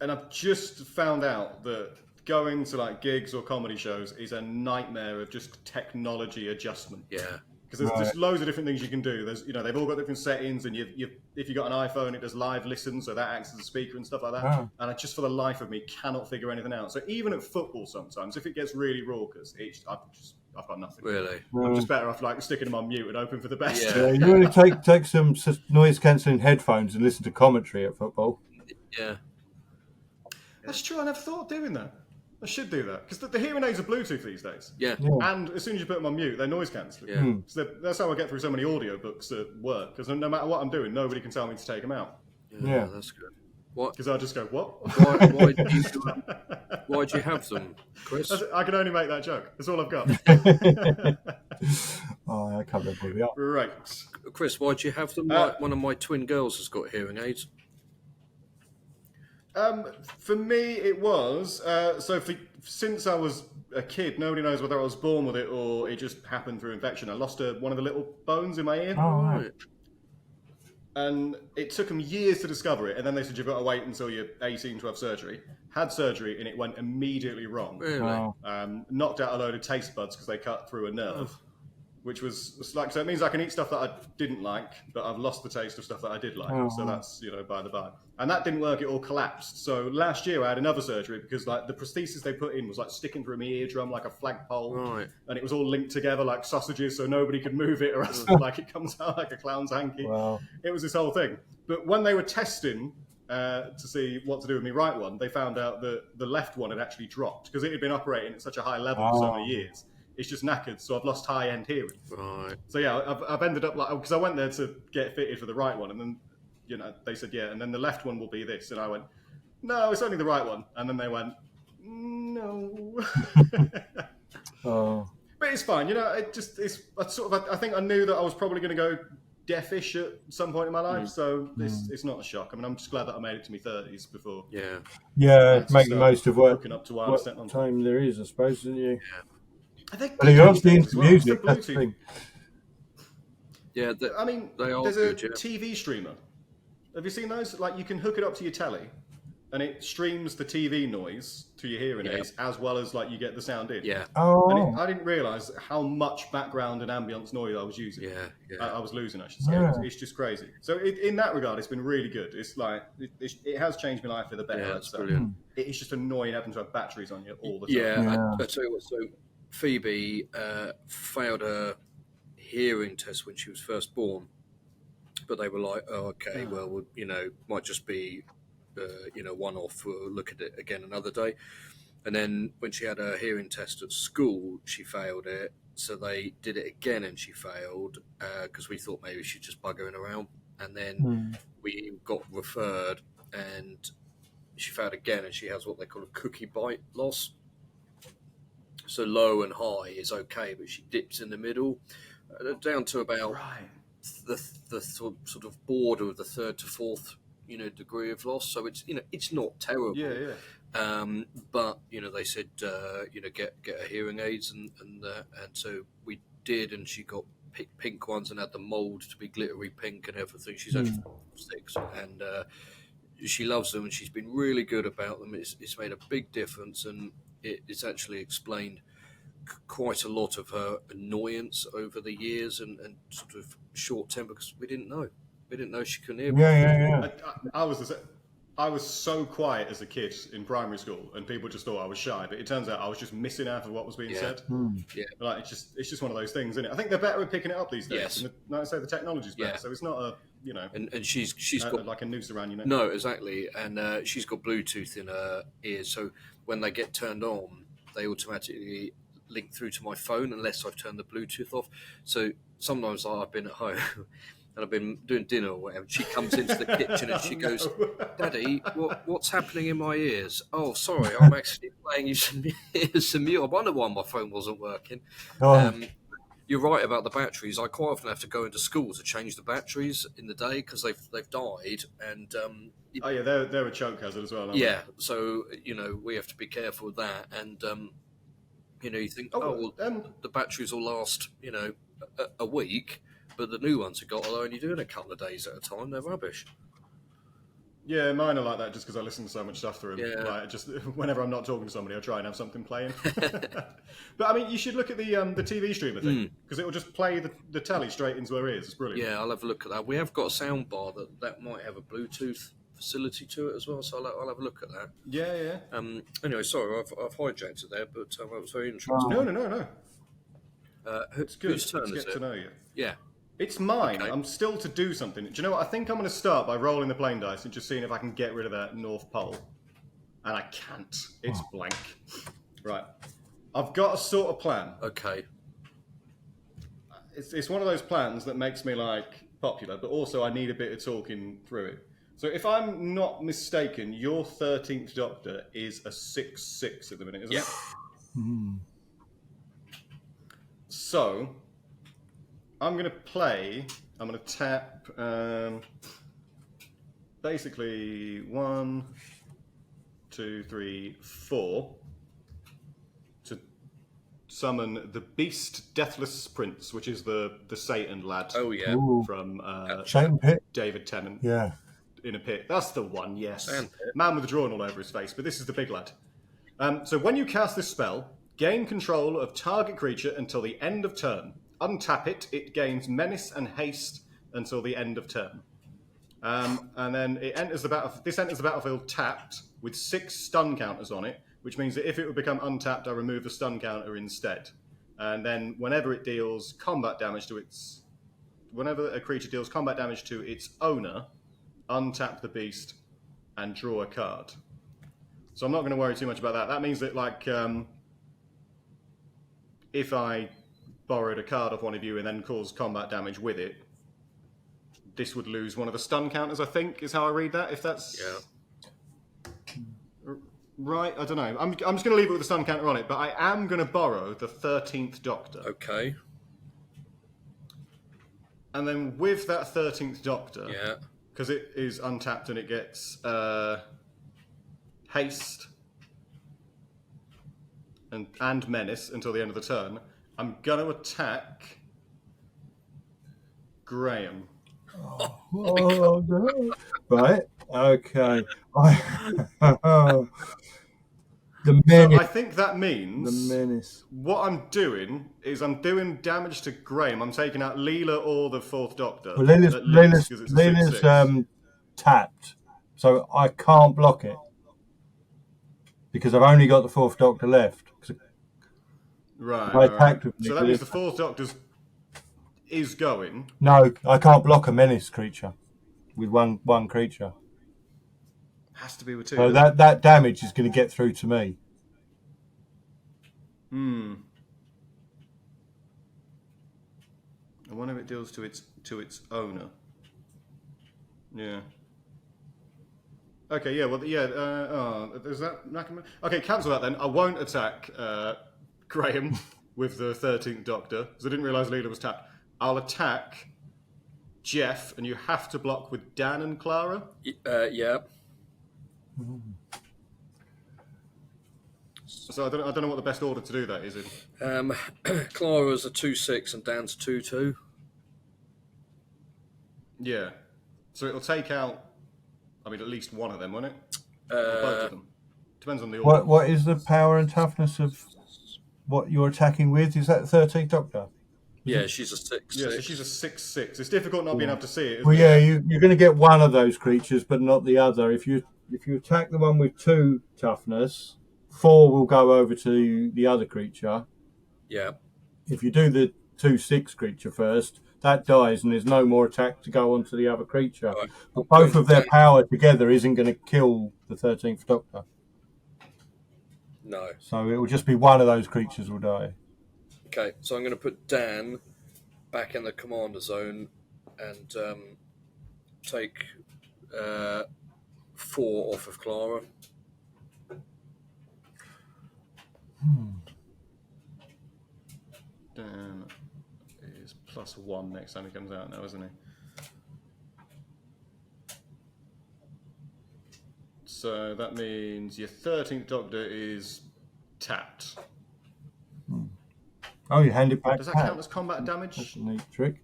And I've just found out that going to like gigs or comedy shows is a nightmare of just technology adjustment. Yeah. Because there's just loads of different things you can do. There's, they've all got different settings, and if you've got an iPhone, it does live listen, so that acts as a speaker and stuff like that. Oh. And I just, for the life of me, cannot figure anything out. So even at football, sometimes if it gets really raucous, I've got nothing. Really? I'm just better off like sticking them on mute and hoping for the best. Yeah, you really take some noise cancelling headphones and listen to commentary at football. Yeah. That's true. I never thought of doing that. I should do that because the hearing aids are Bluetooth these days. Yeah. And as soon as you put them on mute, they're noise cancelling. Yeah. So that's how I get through so many audiobooks at work, because no matter what I'm doing, nobody can tell me to take them out. Yeah. That's good. What? Because I just go, what? Why do you have them, Chris? I can only make that joke. That's all I've got. I can't remember where we are. Right. Chris, why do you have them? Like one of my twin girls has got hearing aids. For me, it was since I was a kid. Nobody knows whether I was born with it or it just happened through infection. I lost one of the little bones in my ear, Right. and it took them years to discover it. And then they said you've got to wait until you're 18 to have surgery. Had surgery, and it went immediately wrong. Really? Wow. Knocked out a load of taste buds because they cut through a nerve. Which was like, so it means I can eat stuff that I didn't like, but I've lost the taste of stuff that I did like. So that's, by the by. And that didn't work, it all collapsed. So last year I had another surgery because like the prosthesis they put in was like sticking through my eardrum like a flagpole. Right. And it was all linked together like sausages so nobody could move it or else like it comes out like a clown's hanky. Wow. It was this whole thing. But when they were testing to see what to do with my right one, they found out that the left one had actually dropped because it had been operating at such a high level for so many years. It's just knackered, so I've lost high-end hearing. Right. So yeah, I've ended up like, because I went there to get fitted for the right one, and then they said and then the left one will be this, and I went, no, it's only the right one, and then they went, no. But it's fine, I think I knew that I was probably going to go deafish at some point in my life, so it's not a shock. I mean, I'm just glad that I made it to my 30s before. Yeah, make the most of what Up to what time there is, I suppose, isn't you? Yeah. But you're obviously into music. The That's the Bluetooth. thing. Yeah, I mean, they are there's good, a TV streamer. Have you seen those? Like, you can hook it up to your telly, and it streams the TV noise to your hearing aids as well as like you get the sound in. Yeah. And I didn't realise how much background and ambience noise I was using. Yeah. I was losing, I should say. It's just crazy. So in that regard, it's been really good. It's like it has changed my life for the better. Yeah, that's brilliant. It's just annoying having to have batteries on you all the time. Yeah. I tell you what. So Phoebe failed her hearing test when she was first born, but they were like, "Oh, okay, well, you know, might just be, you know, one off. We'll look at it again another day." And then when she had her hearing test at school, she failed it. So they did it again and she failed because we thought maybe she's just buggering around. And then we got referred and she failed again and she has what they call a cookie bite loss. So low and high is okay, but she dips in the middle down to about the sort of border of the third to fourth, you know, degree of loss. So it's, you know, it's not terrible. But you know, they said you know, get her hearing aids, and so we did, and she got pink ones and had the mould to be glittery pink and everything. She's only 6, and she loves them, and she's been really good about them. It's made a big difference, and it's actually explained quite a lot of her annoyance over the years and sort of short temper, because we didn't know she couldn't hear me. I was so quiet as a kid in primary school, and people just thought I was shy. But it turns out I was just missing out of what was being said. Like it's just one of those things, isn't it? I think they're better at picking it up these days. Yes. And like I say, the technology's better, so it's not a, you know, and she's got like a noose around your neck. No, exactly, and she's got Bluetooth in her ears, so when they get turned on, they automatically link through to my phone unless I've turned the Bluetooth off. So sometimes I've been at home. And I've been doing dinner or whatever. She comes into the kitchen and she goes, "Daddy, what's happening in my ears?" "Oh, sorry, I'm actually playing you some music. I wonder why my phone wasn't working." You're right about the batteries. I quite often have to go into school to change the batteries in the day because they've died. And they're a choke hazard as well. Aren't they? So you know, we have to be careful with that. And you know, you think, the batteries will last, you know, a week. But the new ones are only doing a couple of days at a time. They're rubbish. Yeah, mine are like that just because I listen to so much stuff through them. Yeah. Like, just whenever I'm not talking to somebody, I try and have something playing. But I mean, you should look at the TV streamer thing because it will just play the telly straight into her ears. It's brilliant. Yeah, I'll have a look at that. We have got a sound bar that might have a Bluetooth facility to it as well, so I'll have a look at that. Yeah. Anyway, sorry, I've hijacked it there, but that was very interesting. No. It's good. Whose turn is it? Get to know you. Yeah. It's mine. Okay. I'm still to do something. Do you know what? I think I'm going to start by rolling the plane dice and just seeing if I can get rid of that North Pole. And I can't. It's blank. Right. I've got a sort of plan. Okay. It's one of those plans that makes me, like, popular, but also I need a bit of talking through it. So if I'm not mistaken, your 13th Doctor is a 6/6 at the minute, isn't it? So I'm going to tap basically 1, 2, 3, 4 to summon the Beast Deathless Prince, which is the Satan lad. Oh, yeah. From Satan Pit. David Tennant. Yeah. In a pit. That's the one, yes. Man with a drawn all over his face, but this is the big lad. So when you cast this spell, gain control of target creature until the end of turn. Untap it, it gains menace and haste until the end of turn. And then it enters the battlefield tapped with 6 stun counters on it, which means that if it would become untapped, I remove the stun counter instead. And then whenever a creature deals combat damage to its owner, untap the beast and draw a card. So I'm not going to worry too much about that. That means that, like, if I borrowed a card off one of you and then caused combat damage with it, this would lose one of the stun counters, I think, is how I read that. If that's right, I don't know. I'm just going to leave it with the stun counter on it, but I am going to borrow the 13th Doctor. Okay. And then with that 13th Doctor, because it is untapped and it gets haste and menace until the end of the turn, I'm going to attack Graham. Oh, no. Right. Okay. The So menace. I think that means The menace. what I'm doing is I'm doing damage to Graham. I'm taking out Leela or the Fourth Doctor, Well, Leela's, at least, because it's a 6/6. tapped, so I can't block it because I've only got the Fourth Doctor left. Right, I right. attacked with So that means the Fourth Doctor is going. No, I can't block a menace creature with one creature. Has to be with 2. So that damage is going to get through to me. I wonder if it deals to its owner. Yeah. Okay. Yeah. Well. Yeah. Is that? Okay. Cancel that then. I won't attack Graham with the 13th Doctor because I didn't realise Leela was tapped. I'll attack Geoff, and you have to block with Dan and Clara. Yeah. So I don't know what the best order to do that is in. Clara's a 2/6 and Dan's 2/2. Yeah. So it'll take out. I mean, at least one of them, won't it? Or both of them. Depends on the order. What is the power and toughness of what you're attacking with? Is that the 13th Doctor? Yeah, she's a 6/6. Yeah, so she's a 6/6. It's difficult not being able to see it. Well, yeah, you're going to get one of those creatures, but not the other. If you attack the one with 2 toughness, 4 will go over to the other creature. Yeah. If you do the 2/6 creature first, that dies, and there's no more attack to go onto the other creature. Right. But both of their power together isn't going to kill the 13th Doctor. No. So it will just be one of those creatures will die. Okay, so I'm going to put Dan back in the commander zone and take 4 off of Clara. Dan is +1 next time he comes out now, isn't he? So that means your 13th Doctor is tapped. Oh, you hand it back. Does that count as combat damage? That's a neat trick.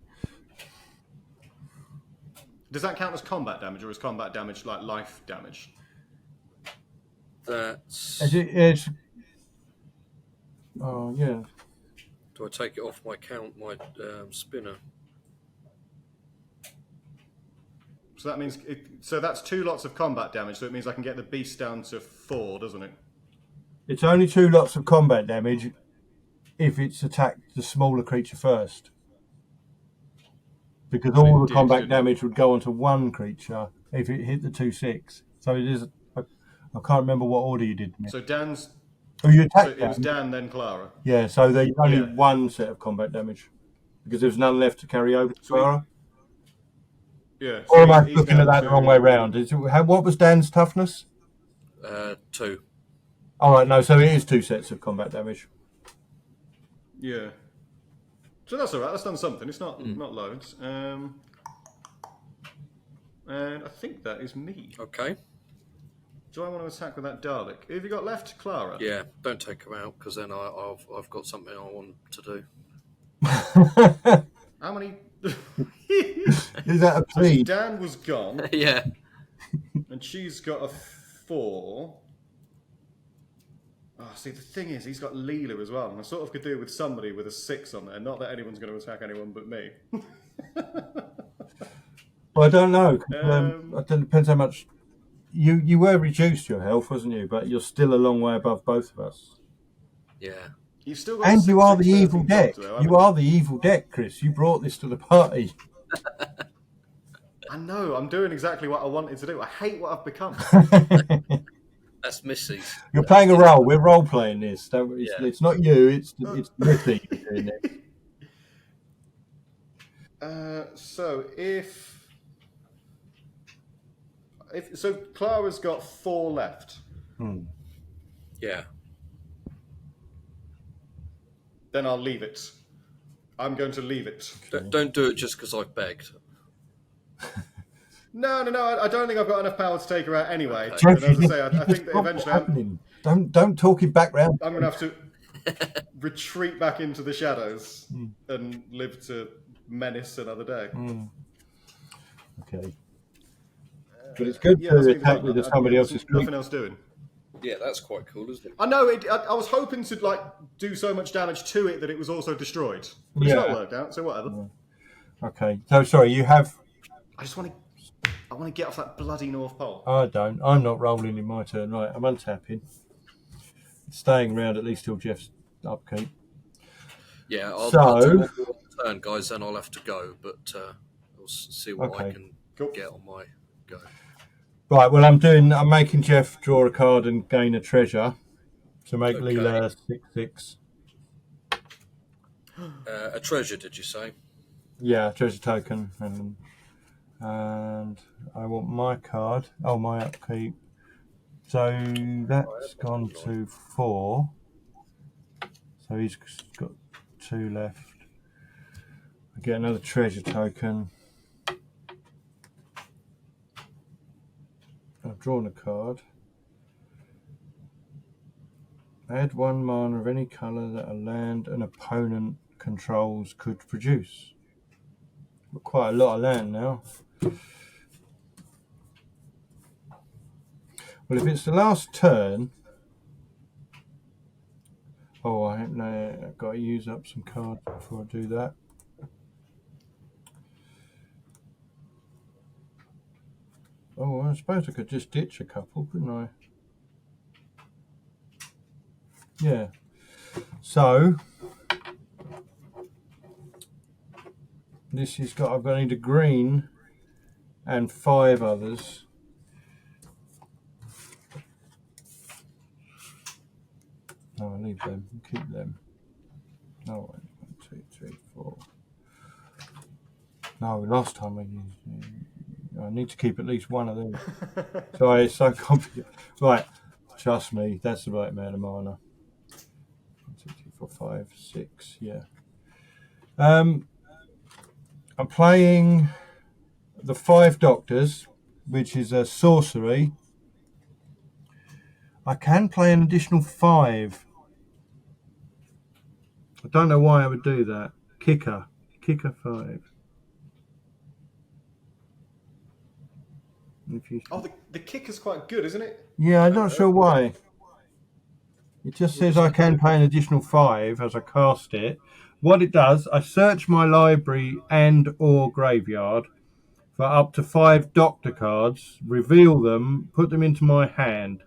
Does that count as combat damage, or is combat damage like life damage? That's. Oh, yeah. Do I take it off my spinner? So that means so that's 2 lots of combat damage. So it means I can get the beast down to 4, doesn't it? It's only 2 lots of combat damage if it's attacked the smaller creature first. Because all the combat damage would go onto one creature if it hit the 2/6. So it is. I can't remember what order you did. So Dan's. Oh, you attacked. So it was Dan, then Clara. Yeah. So there's only one set of combat damage because there's none left to carry over to Clara. Yeah. Or am I looking at that the wrong way round? What was Dan's toughness? 2. All right. No. So it is 2 sets of combat damage. Yeah. So that's all right. That's done something. It's not loads. And I think that is me. Okay. Do I want to attack with that Dalek? Who have you got left, Clara? Yeah, don't take him out because then I've got something I want to do. How many? Is that a plea? Dan was gone. Yeah. And she's got a 4. Oh, see, the thing is, he's got Leela as well, and I sort of could do with somebody with a 6 on there. Not that anyone's going to attack anyone but me. Well, I don't know. It depends how much. You were reduced your health, wasn't you? But you're still a long way above both of us. Yeah. You've still got And you are the evil 13th deck. Doctor, though, You are the evil deck, Chris. You brought this to the party. I know. I'm doing exactly what I wanted to do. I hate what I've become. That's Missy's. You're playing a role. We're role playing this. It's not you. It's Missy doing it. So so Clara's got 4 left. Yeah. Then I'll leave it. I'm going to leave it. Don't do it just because I've begged. No. I don't think I've got enough power to take her out anyway. Okay. And as I say, I think that eventually Don't talk him back round. I'm going to have to retreat back into the shadows and live to menace another day. Okay. But it's good Yeah, that's to what attack like. with somebody There's else's nothing creature. else doing. Yeah, that's quite cool, isn't it? I know. I was hoping to like do so much damage to it that it was also destroyed, but it's not worked out. So whatever. Okay. So sorry, you have. I just want to get off that bloody North Pole. I don't. I'm not rolling in my turn. Right, I'm untapping. Staying around at least till Geoff's upkeep. Yeah, I'll do one more turn, guys, then I'll have to go. But we'll see what I can get on my go. Right. Well, I'm making Geoff draw a card and gain a treasure to make Leela 6/6. A treasure, did you say? Yeah, treasure token, and I want my card. Oh, my upkeep. So that's gone to 4. So he's got 2 left. I get another treasure token. I've drawn a card. Add 1 mana of any colour that a land an opponent controls could produce. Got quite a lot of land now. Well, if it's the last turn... Oh, I've got to use up some cards before I do that. Oh, I suppose I could just ditch a couple, couldn't I? Yeah. So this has got. I've got to need a green and 5 others. No, I leave them. Keep them. No, 1, 2, 3, 4. No, last time I used. I need to keep at least one of them. Sorry, it's so complicated. Right, trust me, that's the right amount of mana. 1, 2, 3, 4, 5, 6. Yeah. I'm playing the 5 Doctors, which is a sorcery. I can play an additional 5. I don't know why I would do that. Kicker 5. Oh, the kicker's quite good, isn't it? Yeah, I'm not sure why. It just says I can pay an additional 5 as I cast it. What it does, I search my library and or graveyard for up to 5 Doctor cards, reveal them, put them into my hand.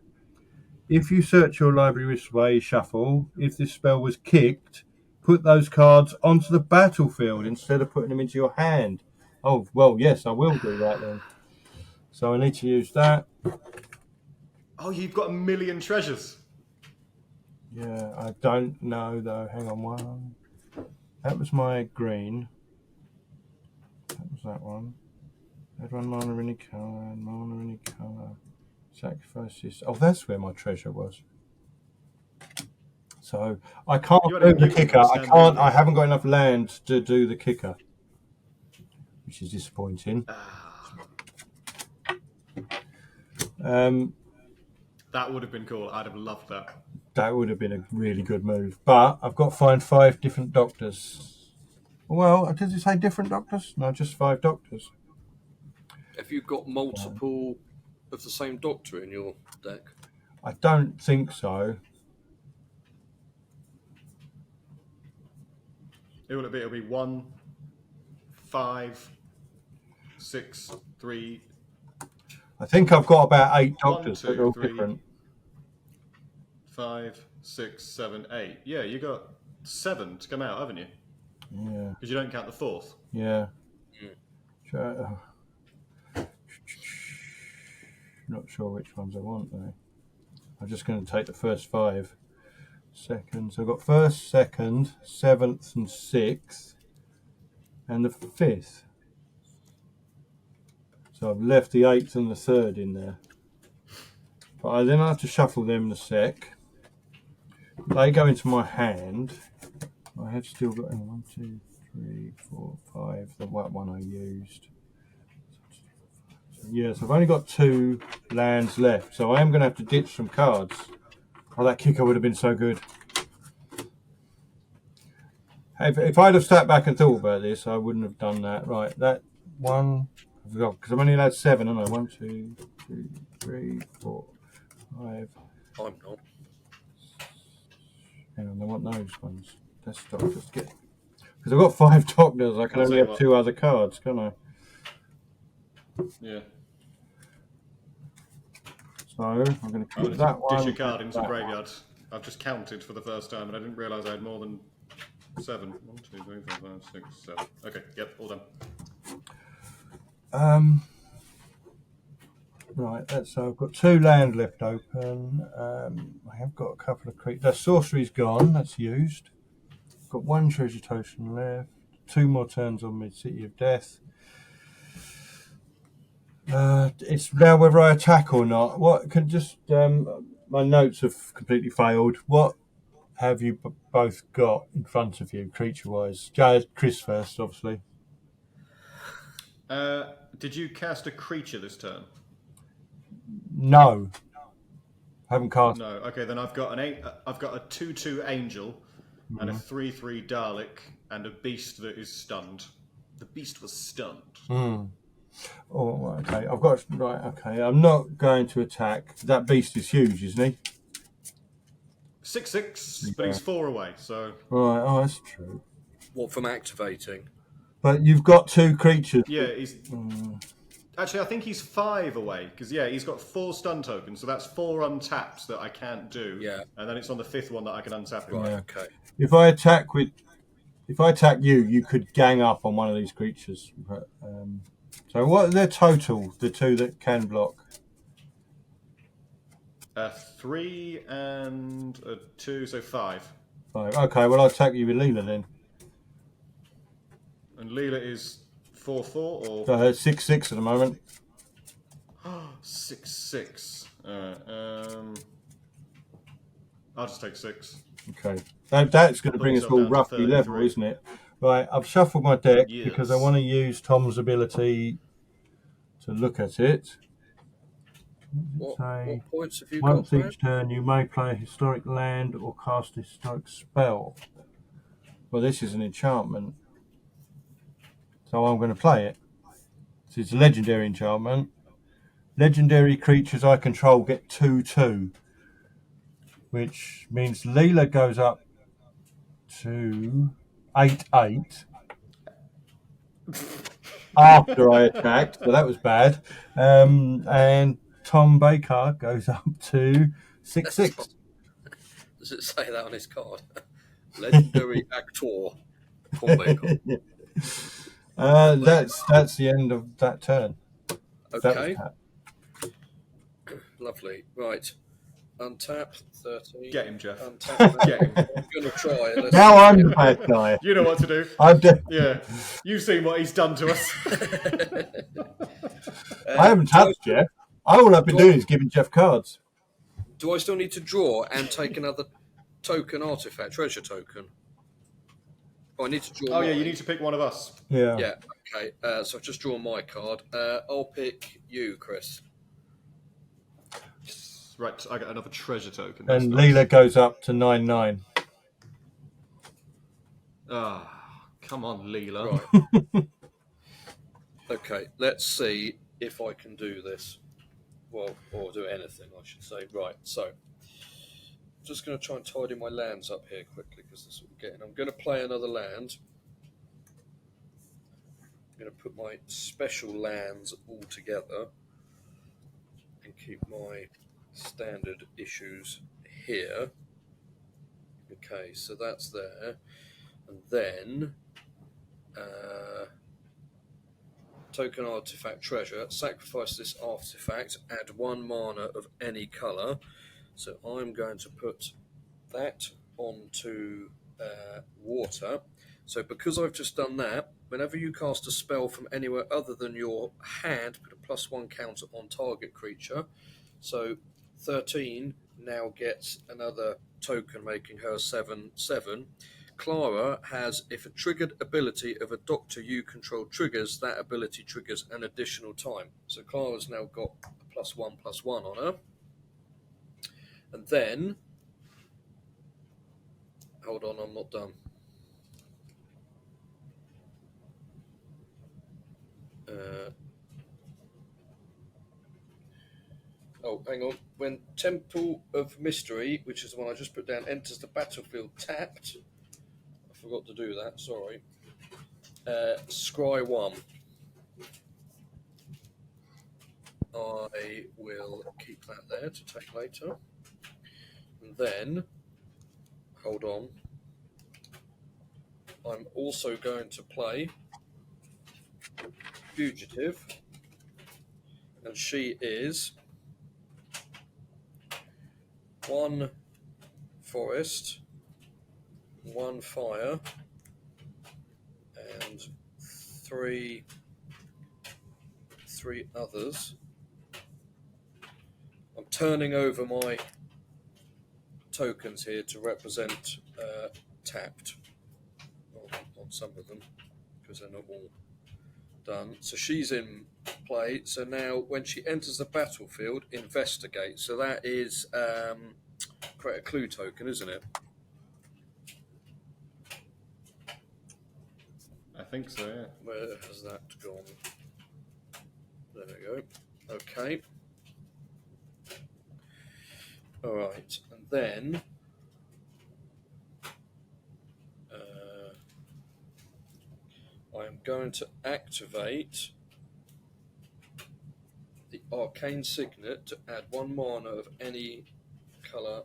If you search your library this way, shuffle. If this spell was kicked, put those cards onto the battlefield instead of putting them into your hand. Oh, well, yes, I will do that then. So I need to use that. Oh, you've got 1,000,000 treasures. Yeah, I don't know though. Hang on, one. That was my green. That was that one. Add 1 mana any colour, mana any colour. Sacrifice this. Oh, that's where my treasure was. So I can't do the kicker. I haven't got enough land to do the kicker, which is disappointing. That would have been cool. I'd have loved that. That would have been a really good move. But I've got to find 5 different Doctors. Well, did it say different Doctors? No, just 5 Doctors. Have you got multiple of the same Doctor in your deck? I don't think so. It'll be 1, 5, 6, 3. I think I've got about 8 Doctors, but they're all different. 5, 6, 7, 8. Yeah, you got 7 to come out, haven't you? Yeah. Because you don't count the 4th. Yeah. Not sure which ones I want though. I'm just going to take the first 5 seconds. So I've got 1st, 2nd, 7th and 6th and the 5th. So I've left the 8th and the 3rd in there. But I then have to shuffle them in a sec. They go into my hand. I have still got 1, 2, 3, 4, 5. The white one I used. So, yes, I've only got 2 lands left. So I am going to have to ditch some cards. Oh, that kicker would have been so good. If I'd have sat back and thought about this, I wouldn't have done that. Right, that 1, Because I've only allowed 7, haven't I? 1, 2, 3, 4, 5. I'm not. Hang on, I want those ones. Let's stop. Just get. Because I've got 5 doctors, I can I'll only tell you have what. 2 other cards, can't I? Yeah. So I'm going to I'm keep going to that one. dish a card into the that graveyard. I've just counted for the first time, and I didn't realise I had more than 7. 1, 2, 3, 4, 5, 6, 7. Okay, yep, all done. Right, so I've got 2 land left open. I have got a couple of creatures. The sorcery's gone, that's used. I've got 1 treasure token left. 2 more turns on me, City of Death. It's now whether I attack or not. What can just my notes have completely failed. What have you both got in front of you, creature-wise? Kris first, obviously. Did you cast a creature this turn? No, haven't cast. No. Okay, then I've got I've got a 2/2 angel and a 3/3 Dalek and a beast that is stunned. The beast was stunned. Oh, okay. I've got right. Okay, I'm not going to attack. That beast is huge, isn't he? 6/6, but he's 4 away. So Right. Oh, that's true. What, from activating? But you've got 2 creatures. yeah, he's actually I think he's 5 away because he's got 4 stun tokens, so that's 4 untaps that I can't do. Yeah. And then it's on the 5th one that I can untap. Right. Yeah. Okay. If I attack you, you could gang up on one of these creatures. But, so what are their total? The 2 that can block. 3 and a 2, so 5. 5. Okay. Well, I'll attack you with Leela then. And Leela is 4/4 or 6/6 at the moment. 6/6. I'll just take 6. Okay. That's going to bring us myself all down to roughly level, 33. isn't it? Right. I've shuffled my deck Yes. because I want to use Tom's ability to look at it. What Say, points have you once got? each turn, you may play a historic land or cast a historic spell. Well, this is an enchantment, so I'm going to play it. So it's a legendary enchantment. Legendary creatures I control get 2/2, which means Leela goes up to 8/8 after I attacked, so that was bad. And Tom Baker goes up to 6/6. Does it say that on his card? Legendary actor. Tom Baker. That's the end of that turn. Okay. Lovely. Right. Untap 13. Get him, Geoff. Untap. Get him. I'm going to try. Let's Now see. I'm the bad guy. You know what to do. Yeah. You've seen what he's done to us. I haven't tapped Geoff. All I've been doing is giving Geoff cards. Do I still need to draw and take another token artifact, treasure token? Oh, I need to draw. Oh, yeah, mine. you need to pick one of us. Yeah. Yeah. Okay. So I've just drawn my card. I'll pick you, Kris. Right, I got another treasure token. And Leela goes up to 9/9. Come on, Leela. Right. Okay. Let's see if I can do this. Well, or do anything, I should say. Right. So, just going to try and tidy my lands up here quickly because this is what we're getting. I'm going to play another land. I'm going to put my special lands all together and keep my standard issues here. Okay, so that's there. And then token artifact treasure. Sacrifice this artifact, add 1 mana of any colour. So I'm going to put that onto water. So because I've just done that, whenever you cast a spell from anywhere other than your hand, put a +1 counter on target creature. So 13 now gets another token, making her 7/7. Clara has, if a triggered ability of a doctor you control triggers, that ability triggers an additional time. So Clara's now got a +1/+1 on her. And then, hold on, I'm not done. hang on. When Temple of Mystery, which is the one I just put down, enters the battlefield tapped. I forgot to do that. Sorry. Scry 1. I will keep that there to take later. And then, hold on. I'm also going to play Fugitive. And she is 1 forest, 1 fire, and three others. I'm turning over my tokens here to represent tapped on some of them because they're not all done. So she's in play. So now when she enters the battlefield, investigate. So that is create a clue token, isn't it? I think so, yeah. Where has that gone? There we go. Okay. All right. And then I am going to activate the arcane signet to add 1 mana of any colour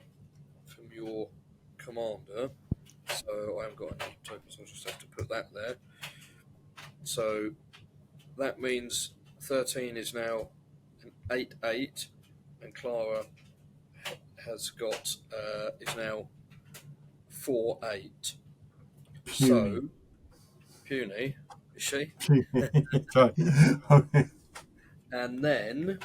from your commander. So I haven't got any tokens, I'll just have to put that there. So that means 13 is now an 8/8, and Clara has got is now 4/8. So puny, is she? Sorry. Okay. And then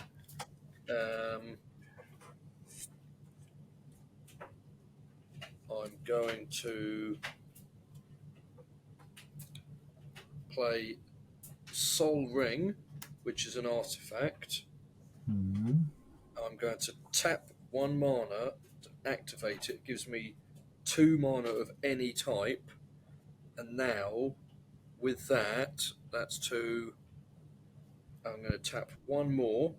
I'm going to play Soul Ring, which is an artifact. Mm-hmm. I'm going to tap 1 mana to activate it. It gives me 2 mana of any type. And now, with that, that's 2. I'm going to tap 1 more,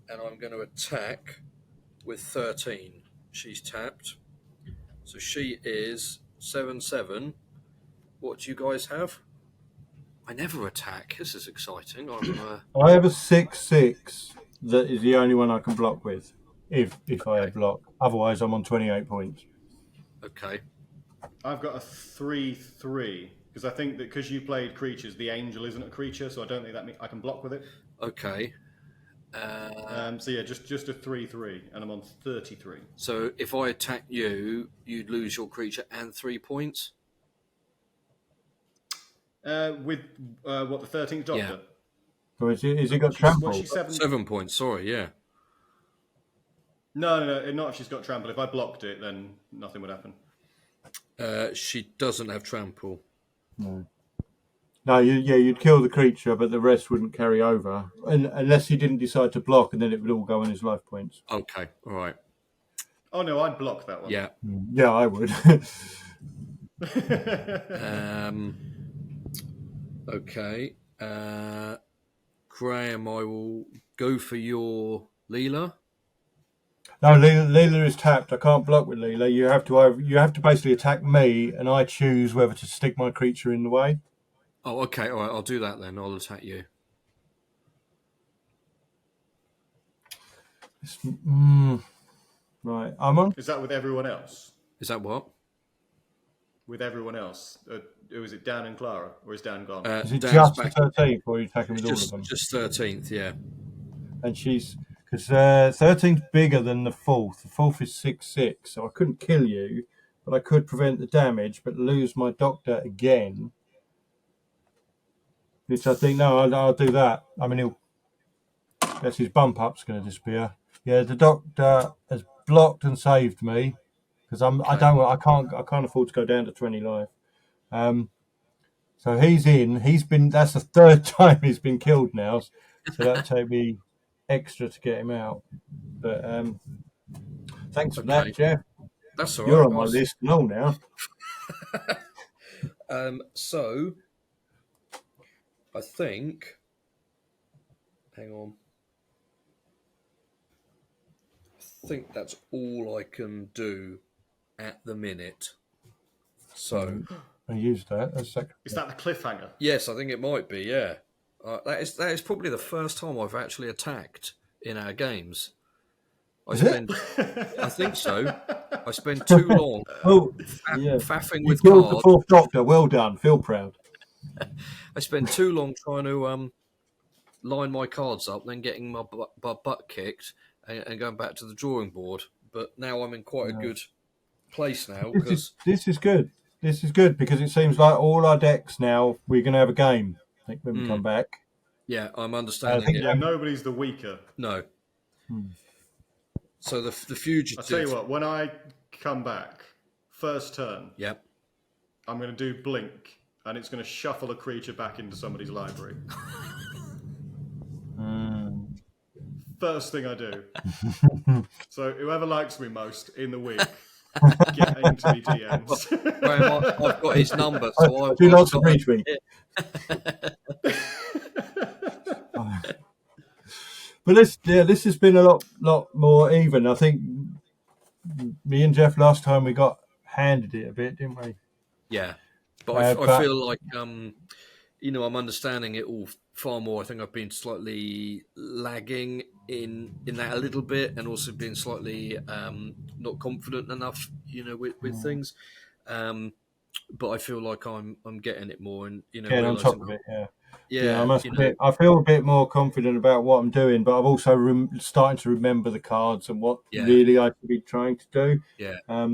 and I'm going to attack with 13. She's tapped. So she is 7/7. What do you guys have? I never attack. This is exciting. I have a 6/6 that is the only one I can block with, if I have block. Otherwise, I'm on 28 points. Okay. I've got a 3/3 because I think that because you played creatures, the angel isn't a creature, so I don't think that I can block with it. Okay. So yeah, just a 3/3, and I'm on 33. So if I attack you, you'd lose your creature and 3 points. With what, the 13th Doctor? Yeah. So is it got trample? What's she 7? 7 points. Sorry. Yeah. No, not if she's got trample. If I blocked it, then nothing would happen. She doesn't have trample. No, you'd kill the creature, but the rest wouldn't carry over, unless he didn't decide to block, and then it would all go on his life points. Okay. All right. Oh no, I'd block that one. Yeah. Yeah, I would. Okay. Graham, I will go for your Leela. No, Leela is tapped. I can't block with Leela. You have to basically attack me, and I choose whether to stick my creature in the way. Oh, okay. All right. I'll do that then. I'll attack you. Right. I'm on. Is that with everyone else? Is that what? With everyone else? Was it Dan and Clara, or is Dan gone? Is it Dan's just back. the 13th, or are you attacking with all of them? Just 13th, yeah. And she's because 13th's bigger than the 4th. The 4th is 6/6, so I couldn't kill you, but I could prevent the damage, but lose my doctor again. Which I think I'll do that. I mean, that's his bump up's going to disappear. Yeah, the doctor has blocked and saved me because I can't afford to go down to 20 life. So he's in. That's the 3rd time he's been killed now. So that'll take me extra to get him out. But thanks for that, Geoff. That's all You're right. on my list and all now. So I think. Hang on. think that's all I can do at the minute. So I used that. That's second. Is that the cliffhanger? yes, I think it might be. Yeah, that is probably the first time I've actually attacked in our games. I think so. I spend too long Oh, yeah. faffing You with killed the cards. fourth Doctor. Well done. Feel proud. I spend too long trying to line my cards up, then getting my butt kicked and going back to the drawing board. But now I'm in quite a good place now because This is good. This is good because it seems like all our decks now we're going to have a game. I think when we come back. yeah, I'm understanding it. Yeah, nobody's the weaker. No. So the fugitive. I'll tell you what, when I come back, first turn, Yep. I'm going to do Blink, and it's going to shuffle a creature back into somebody's library. First thing I do. So whoever likes me most in the week, get into me DMs. Graham, I've got his number, so I I've do got lots of retweet. But this has been a lot more even. I think me and Geoff last time we got handed it a bit, didn't we? Yeah, but I feel like I'm understanding it all far more. I think I've been slightly lagging in that a little bit, and also being slightly not confident enough, with things. But I feel like I'm getting it more, and Getting on top of it. Yeah, I must admit, I feel a bit more confident about what I'm doing, but I'm also starting to remember the cards and what really I should be trying to do. Yeah.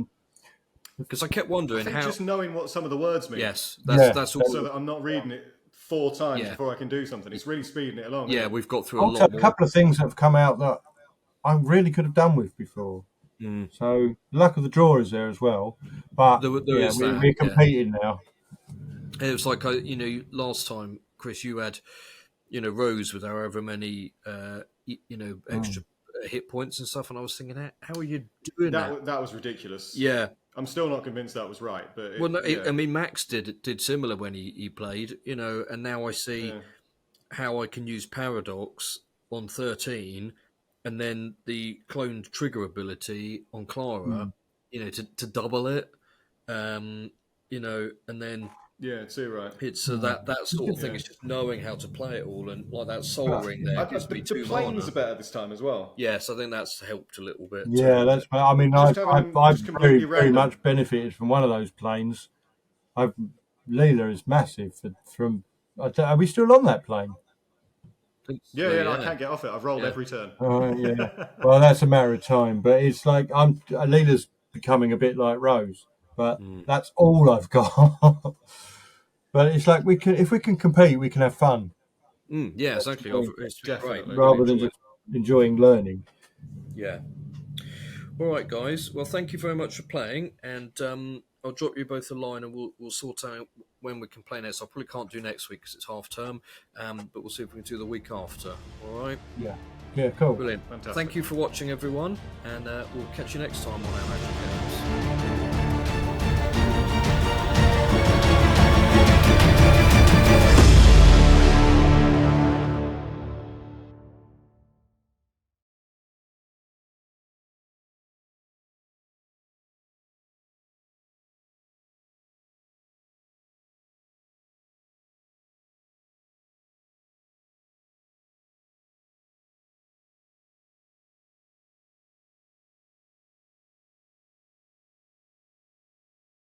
Because I kept wondering how. Just knowing what some of the words mean. Yes, that's all. So that I'm not reading it 4 times before I can do something. It's really speeding it along. Yeah, we've got through a also, lot more. a couple of things have come out that I really could have done with before. So luck of the draw is there as well, but we're competing now. It was like last time, Chris, you had Rose with however many extra hit points and stuff, and I was thinking, how are you doing that? That was ridiculous. Yeah, I'm still not convinced that was right, but I mean, Max did similar when he played, and now I see how I can use Paradox on 13. And then the cloned trigger ability on Clara, to double it, and then too right. it's that sort of thing. It's just knowing how to play it all, and like that Soul Ring there gives me 2 The planes mana. are better this time as well. Yes, I think that's helped a little bit. Yeah, that's. I mean, I've very much benefited from one of those planes. Leela is massive. Are we still on that plane? Yeah, I can't get off it. I've rolled every turn. Well, that's a matter of time. But it's like Leela's becoming a bit like Rose, but that's all I've got. But it's like if we can compete, we can have fun. Yeah, exactly. It's great. Rather than just enjoying learning. Yeah. All right, guys. Well, thank you very much for playing, and I'll drop you both a line, and we'll sort out when we can play next. I probably can't do next week because it's half term, but we'll see if we can do the week after. All right? Yeah, cool. Brilliant. Fantastic. Thank you for watching, everyone, and we'll catch you next time on our Magic Game.